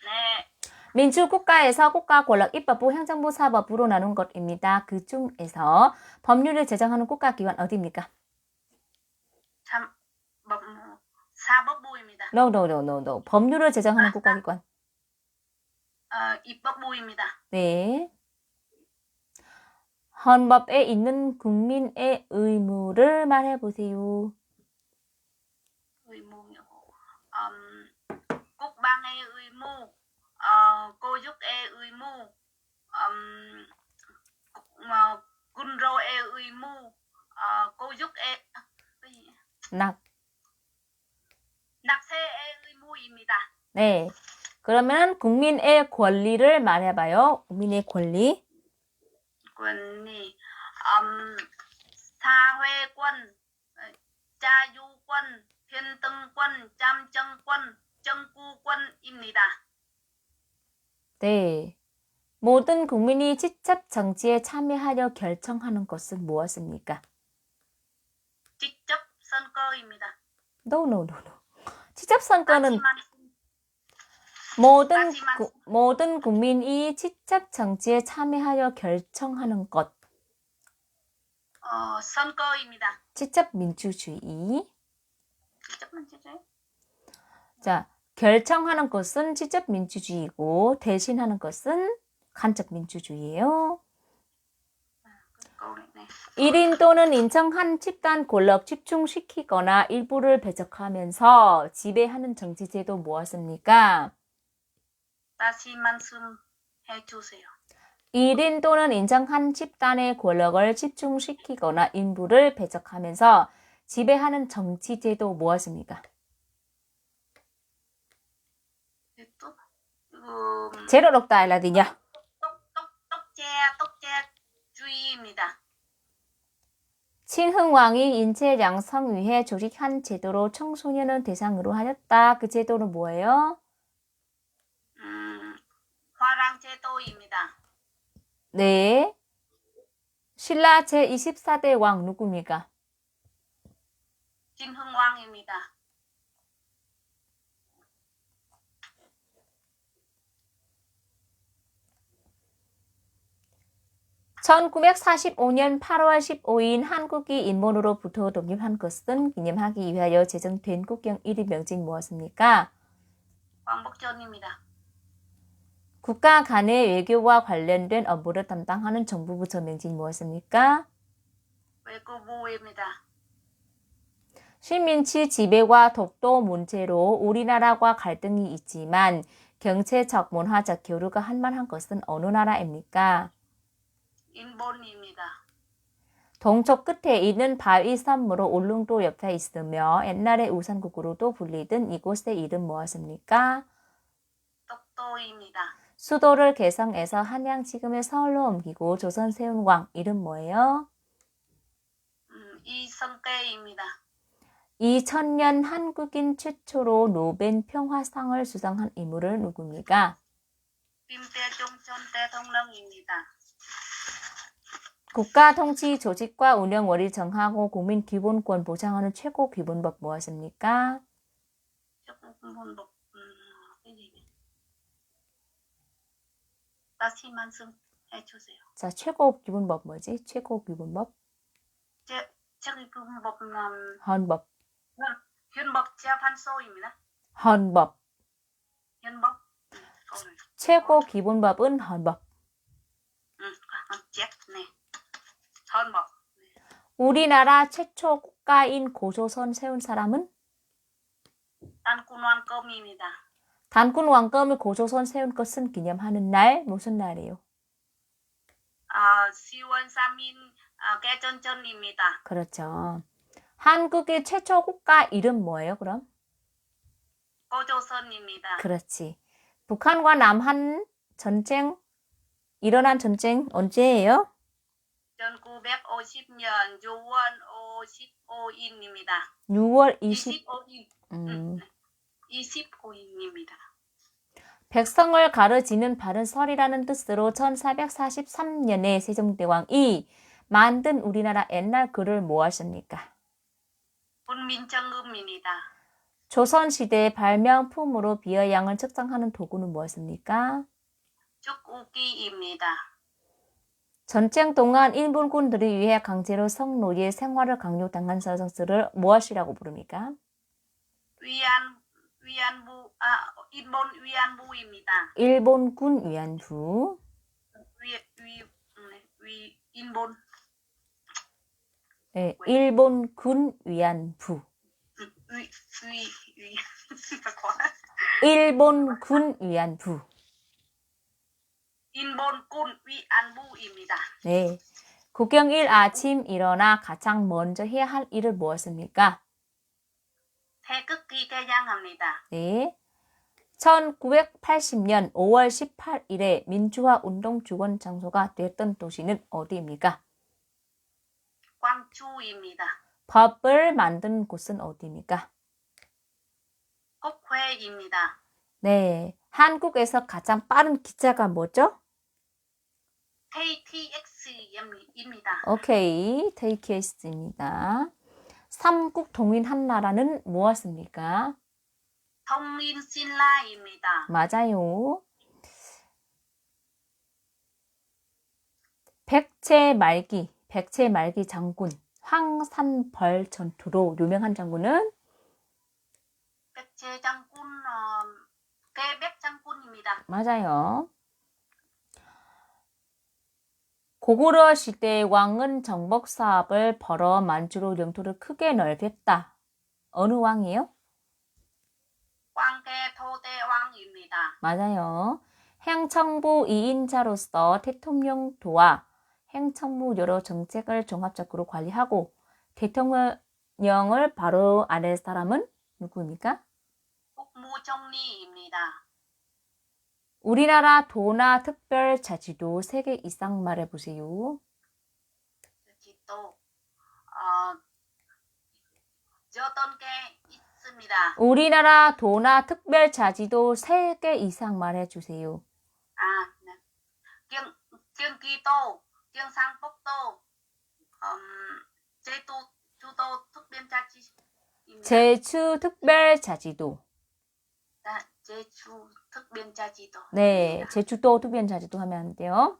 네. 민주국가에서 국가 권력 입법부, 행정부, 사법부로 나눈 것입니다. 그 중에서 법률을 제정하는 국가기관 어디입니까? 사법부입니다. No. 법률을 제정하는 국가기관. 입법부입니다. 네. 헌법에 있는 국민의 의무를 말해보세요. 의무요. 국방의 의무, 교육의 의무, 군로의 의무, 교육의 납세의 의무입니다. 네. 그러면 국민의 권리를 말해봐요. 국민의 권리. 권리, 사회권, 자유권, 평등권, 참정권, 정부권입니다. 네. 모든 국민이 직접 정치에 참여하려 결정하는 것은 무엇입니까? 직접 선거입니다. No. 직접 선거는 다시 모든 국민이 직접 정치에 참여하여 결정하는 것. 선거입니다. 직접 민주주의. 직접 민주주의? 자, 결정하는 것은 직접 민주주의고 대신하는 것은 간접 민주주의예요. 1인 또는 인청 한 집단 권력 집중시키거나 일부를 배척하면서 지배하는 정치제도 무엇입니까? 다시 말씀해 주세요. 1인 또는 인정 한 집단의 권력을 집중시키거나 일부를 배척하면서 지배하는 정치제도 무엇입니까? 제로 록다이 là gì nhỉ? 똑제주의입니다. 친흥왕이 인체 양성 위해 조직한 제도로 청소년을 대상으로 하였다. 그 제도는 뭐예요? 화랑제도입니다. 네. 신라 제24대 왕 누굽니까? 진흥왕입니다. 1945년 8월 15일 한국이 일본으로부터 독립한 것은 기념하기 위하여 제정된 국경 1위 명칭이 무엇입니까? 광복절입니다. 국가 간의 외교와 관련된 업무를 담당하는 정부 부처 명칭이 무엇입니까? 외교부입니다. 식민지 지배와 독도 문제로 우리나라와 갈등이 있지만 경제적, 문화적 교류가 한만한 것은 어느 나라입니까? 일본입니다. 동쪽 끝에 있는 바위 섬으로 울릉도 옆에 있으며 옛날에 우산국으로도 불리던 이곳의 이름 무엇입니까? 독도입니다. 수도를 개성에서 한양 지금의 서울로 옮기고 조선 세운 왕 이름 뭐예요? 이성계입니다. 2000년 한국인 최초로 노벨 평화상을 수상한 인물은 누굽니까? 김대중 전 대통령입니다. 국가 통치 조직과 운영 원리 정하고 국민 기본권 보장하는 최고 기본법 무엇입니까? 기본법 다시 말씀해 주세요. 자, 최고 기본법 뭐지? 최고 기본법? 최고 기본법 헌법. 헌법 재판소입니다. 헌법. 헌법 최고 기본법은 헌법. 네. 헌법. 우리나라 최초 국가인 고조선 세운 사람은? 단군 왕검입니다. 단군 왕검을 고조선 세운 것은 기념하는 날 무슨 날이에요? 10월 3일 개천절입니다. 그렇죠. 한국의 최초 국가 이름 뭐예요, 그럼? 고조선입니다. 그렇지. 북한과 남한 전쟁, 일어난 전쟁 언제예요? 1950년 6월 55일입니다. 6월 25일. 25일입니다. 백성을 가르치는 바른 설이라는 뜻으로 1443년에 세종대왕이 만든 우리나라 옛날 글을 무엇입니까? 훈민정음입니다. 조선시대 발명품으로 비어양을 측정하는 도구는 무엇입니까? 축우기입니다. 전쟁 동안 일본군들에 의해 강제로 성노예 생활을 강요당한 서정스를 무엇이라고 부릅니까? 일본 위안부입니다. 일본군 위안부. 일본 네, 일본군 위안부. 일본군 위안부. 일본군 위안부입니다. 네. 국경일 아침 일어나 가장 먼저 해야 할 일은 무엇입니까? 태극기 개장합니다. 네. 1980년 5월 18일에 민주화 운동 주권 장소가 됐던 도시는 어디입니까? 광주입니다. 법을 만든 곳은 어디입니까? 국회입니다. 네. 한국에서 가장 빠른 기차가 뭐죠? KTX입니다. 오케이. TKS입니다. 삼국 통일한 나라는 무엇입니까? 통일신라입니다. 맞아요. 백제말기 장군, 황산벌 전투로 유명한 장군은? 백제장군, 개백장군입니다. 맞아요. 고구려 시대 왕은 정복 사업을 벌어 만주로 영토를 크게 넓혔다. 어느 왕이에요? 광개토대왕입니다. 맞아요. 행정부 2인자로서 대통령도와 행정부 여러 정책을 종합적으로 관리하고 대통령을 바로 아래 사람은 누구입니까? 국무총리입니다. 우리나라 도나 특별자치도 3개 이상 말해보세요. 또 어떤 게 있습니다. 우리나라 도나 특별자치도 3개 이상 말해주세요. 네. Kyungki-do, Gyeongsang-bok-do, 제주도 특별자치입니다. 제주 특별자치도. 제주 특별자치도. 네, 제주도 특별자치도 하면 안 돼요.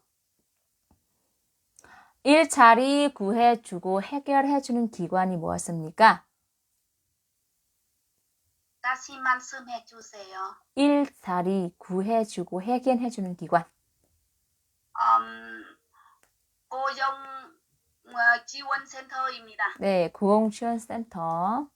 일자리 구해주고 해결해주는 기관이 뭐였습니까? 다시 말씀해 주세요. 일자리 구해주고 해결해주는 기관. 고용 지원센터입니다. 네, 고용지원센터.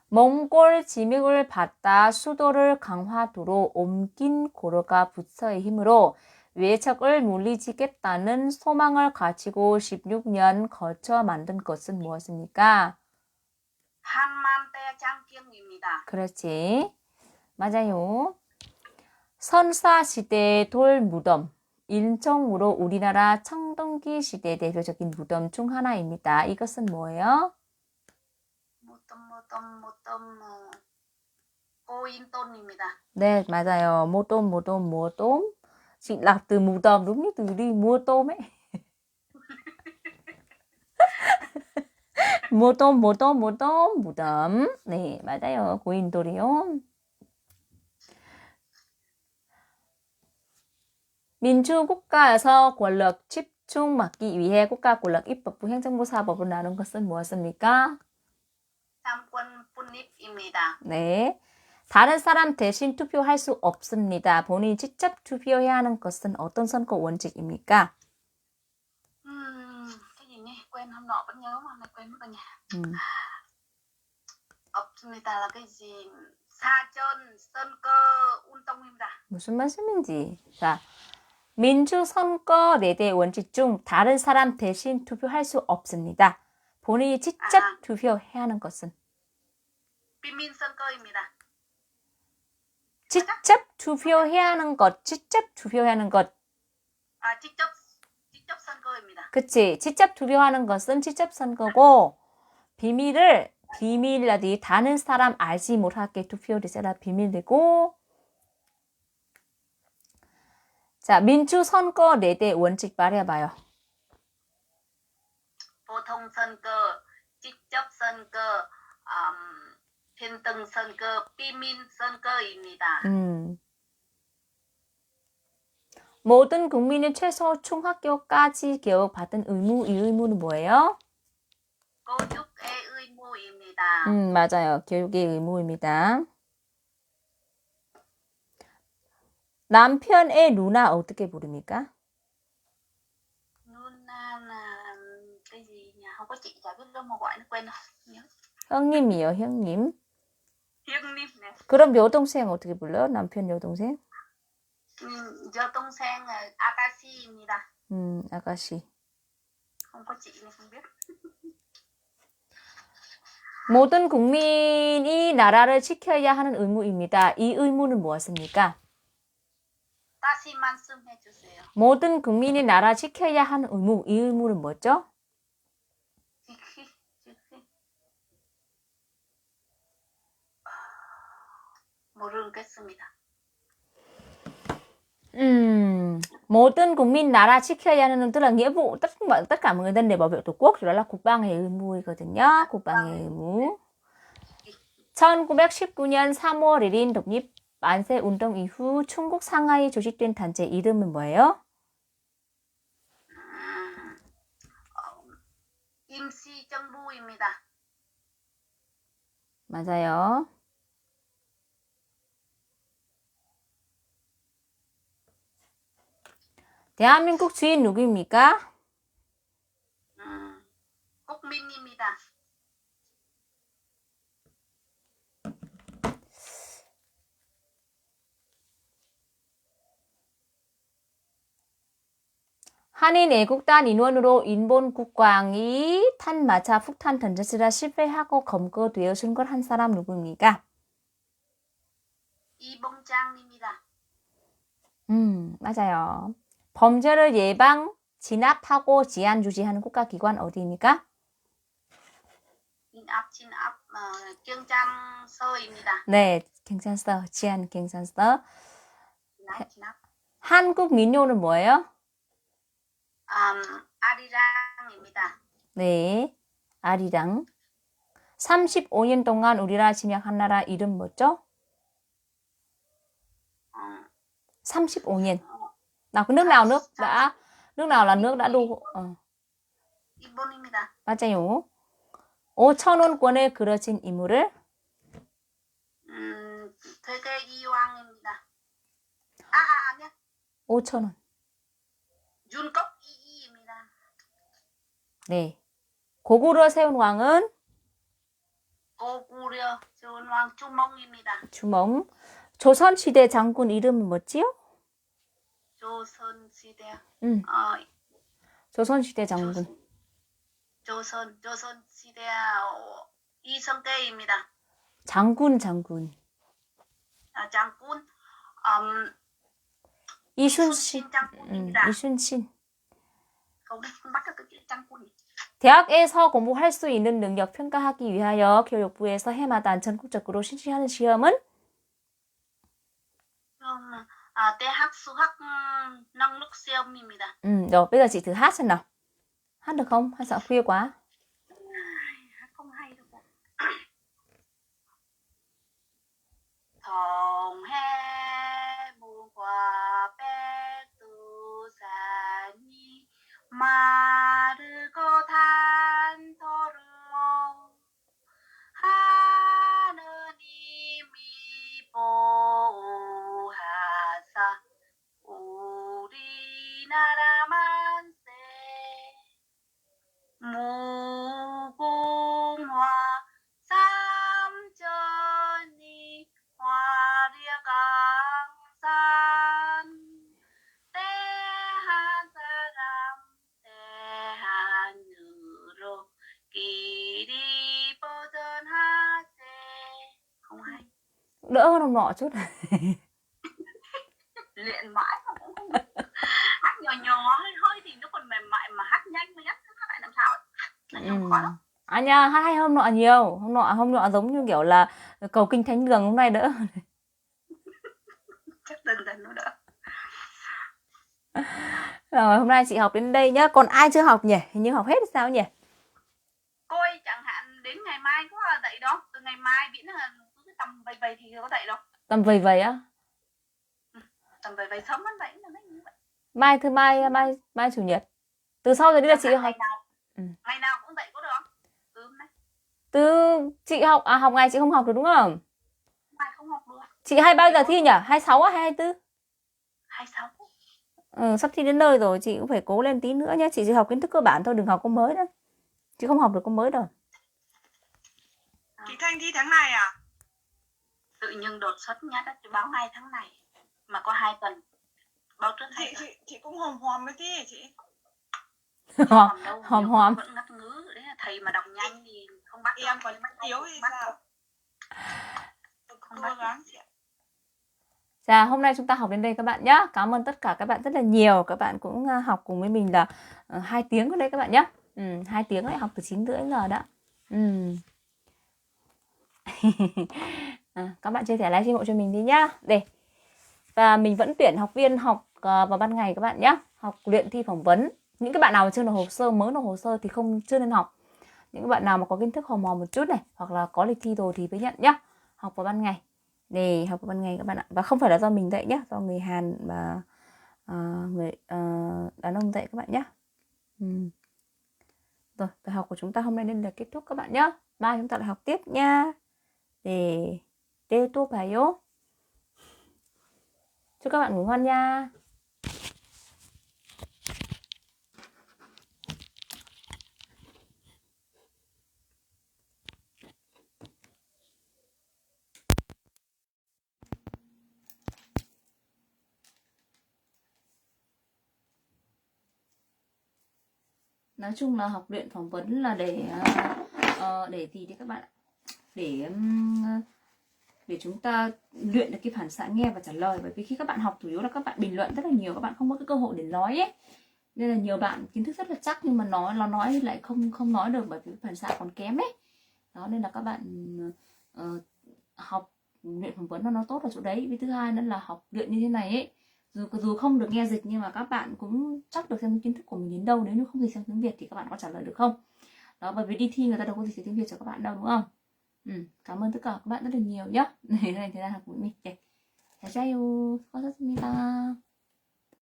몽골 지명을 받다 수도를 강화도로 옮긴 고려가 부처의 힘으로 외적을 물리치겠다는 소망을 가지고 16년 거쳐 만든 것은 무엇입니까? 한만대장경입니다. 그렇지. 맞아요. 선사시대 돌무덤. 인정으로 우리나라 청동기 시대 대표적인 무덤 중 하나입니다. 이것은 뭐예요? 무덤 고인돈입니다. 네, 맞아요. 모돔. Chị đọc từ mù tôm đúng như từ đi mua tôm ấy. 무덤. 네, 맞아요. 고인돌이요. 민주국가에서 권력 집중 막기 위해 국가 권력 입법부 행정부 사법을 나눈 것은 무엇입니까? 삼권 분립입니다. 네. 다른 사람 대신 투표할 수 없습니다. 본인이 직접 투표해야 하는 것은 어떤 선거 원칙입니까? cái gì nhỉ? Quên hôm nọ vẫn nhớ mà hôm nay quên mất rồi nhỉ? 없습니다. là cái gì? 사전 선거 운동입니다. 무슨 말씀인지. 자, 민주 선거 4대 원칙 중 다른 사람 대신 투표할 수 없습니다. 본인이 직접 투표해야 하는 것은? 비밀 선거입니다. 직접 투표해야 하는 것. 직접 선거입니다. 그치. 직접 투표하는 것은 직접 선거고, 비밀이라디 다른 사람 알지 못하게 투표를 써라 비밀이고, 자, 민주 선거 4대 원칙 말해봐요. 보통 선거, 직접 선거, 편등 선거, 비밀 선거입니다. 모든 국민이 최소 중학교까지 교육받은 의무, 이 의무는 뭐예요? 교육의 의무입니다. 맞아요. 교육의 의무입니다. 남편의 누나 어떻게 부릅니까? 누나는 cái gì nhỉ? Không có chị chả biết đâu mà gọi nó quên rồi. 형님이요, 형님. 형님, 네. 그럼 여동생 어떻게 불러요? 남편 여동생? 여동생 아가씨입니다. 아가씨. không có chị nên không biết. 모든 국민이 나라를 지켜야 하는 의무입니다. 이 의무는 무엇입니까? 다시 말씀해 주세요. 모든 국민이 나라 지켜야 하는 의무, 이 의무는 뭐죠? 모르겠습니다. 모든 국민 나라 지켜야 하는 tức là nghĩa vụ tất cả mọi người dân để bảo vệ tổ quốc thì đó là 국방의 의무이거든요. 국방의 의무. 1919년 3월 1일 독립 만세 운동 이후 중국 상하이 조직된 단체 이름은 뭐예요? 임시정부입니다. 맞아요. 대한민국 주인 누구입니까? 국민입니다. 한인 애국단 인원으로 일본 국방이 탄마차 북한 던져쓰다 실패하고 검거되어 순결한 사람 누구입니까? 이봉장입니다. 맞아요. 범죄를 예방, 진압하고 지안 주지하는 국가기관 어디입니까? 진압, 경찰서입니다. 네, 경찰서, 지안 경찰서. 진압. 한국 민요는 뭐예요? 아리랑입니다. 네, 아리랑. 35년 동안 우리나라 침략한 나라 이름 뭐죠? 어, 35년. Nào, cái nước nào nước nào là nước đã đô 일본입니다. 맞아요. 5,000원권에 그려진 인물을 세계 이왕입니다. 아니야. 5,000원. 윤꺽 이이입니다. 네. 고구려 세운 왕은 고구려 세운 왕 주몽입니다. 주몽. 조선시대 장군 이름은 뭐지요? 조선시대. 조선시대 장군. 조선시대 이성계입니다. 장군. 장군. 이순신. 장군입니다. 이순신. 거기 bắt được cái chữ 장군. 대학에서 공부할 수 있는 능력 평가하기 위하여 교육부에서 해마다 전국적으로 실시하는 시험은 대학 수학 năng lực siêu-입니다. Rồi bây giờ chị thử hát xem nào. Hát được không? Hay sợ khuya quá? Hát không hay đâu. Thòng he buồn qua bé tu sani 마르고 단토로 하느님이 보호하사 우리나라 만세 무궁화 삼천리 화려강산 대한 사람 대한으로 길이 뻗어나세. Không hay. Đỡ hơn ông nọ chút. Luyện mãi mà cũng không được. Hát nhỏ hơi thì nó còn mềm mại, mà hát nhanh mới hát lại làm sao ấy. Nói chung khó lắm. Nha, hát hay hơn nọ nhiều. Hôm nọ giống như kiểu là cầu kinh thánh đường, hôm nay đỡ. Chắc dần dần nó đỡ. Rồi, hôm nay chị học đến đây nhá. Còn ai chưa học nhỉ? Hình như học hết sao nhỉ? Cô ơi, chẳng hạn đến ngày mai có dạy đâu. Từ ngày mai Viễn là cứ tầm vầy thì có dạy đâu. Tầm vầy á? Tầm vầy sớm vẫn dạy là như vậy. Mai thứ mai chủ nhật. Từ sau rồi đi là chị học. Ngày nào cũng dạy có được không? Từ hôm nay. Từ chị học học ngày chị không học được đúng không? Mai không học được. Chị hay bao giờ thi nhỉ? 26 hay 24? 26. Sắp thi đến nơi rồi, chị cũng phải cố lên tí nữa nhé. Chị chỉ học kiến thức cơ bản thôi, đừng học câu mới đâu. Chị không học được câu mới đâu. Chị Thanh thi tháng này à? Tự nhiên đột xuất nhá, chị báo ngay tháng này mà có 2 tuần. Báo trước chị cũng hòm với thi chị. Hòm vẫn ngắt ngứ đấy, thầy mà đọc nhanh thì không bắt em còn yếu thì sao? Không cố gắng chị ạ. Dạ, hôm nay chúng ta học đến đây các bạn nhé. Cảm ơn tất cả các bạn rất là nhiều. Các bạn cũng học cùng với mình là 2 tiếng ở đây các bạn nhé. 2 tiếng đấy, học từ 9:30 giờ đó. Các bạn chia sẻ livestream hộ cho mình đi nhá. Để. Và mình vẫn tuyển học viên học vào ban ngày các bạn nhé. Học luyện thi phỏng vấn. Những cái bạn nào mà chưa nộp hồ sơ, mới nộp hồ sơ thì chưa nên học. Những cái bạn nào mà có kiến thức hòm hòm một chút này, hoặc là có lịch thi rồi thì mới nhận nhá. Học vào ban ngày. Để học vào ban ngày các bạn ạ. Và không phải là do mình dạy nhé, do người Hàn và người đàn ông dạy các bạn nhé. Rồi, bài học của chúng ta hôm nay nên là kết thúc các bạn nhé. Mai chúng ta lại học tiếp nha. Để 또 봐요. Chúc các bạn ngủ ngon nha. Nói chung là học luyện phỏng vấn là để gì đấy các bạn ạ. Để chúng ta luyện được cái phản xạ nghe và trả lời. Bởi vì khi các bạn học chủ yếu là các bạn bình luận rất là nhiều, các bạn không có cái cơ hội để nói ấy. Nên là nhiều bạn kiến thức rất là chắc nhưng mà nói lại không nói được bởi vì phản xạ còn kém ấy. Đó nên là các bạn học luyện phỏng vấn nó tốt ở chỗ đấy. Với thứ hai nữa là học luyện như thế này ấy, dù không được nghe dịch nhưng mà các bạn cũng chắc được xem kiến thức của mình đến đâu. Nếu như không thể xem tiếng Việt thì các bạn có trả lời được không? Đó, bởi vì đi thi người ta đâu có dịch tiếng Việt cho các bạn đâu, đúng không? Cảm ơn tất cả các bạn rất là nhiều nhé. Này thế là học của mình. 잘 자요. 수고하셨습니다.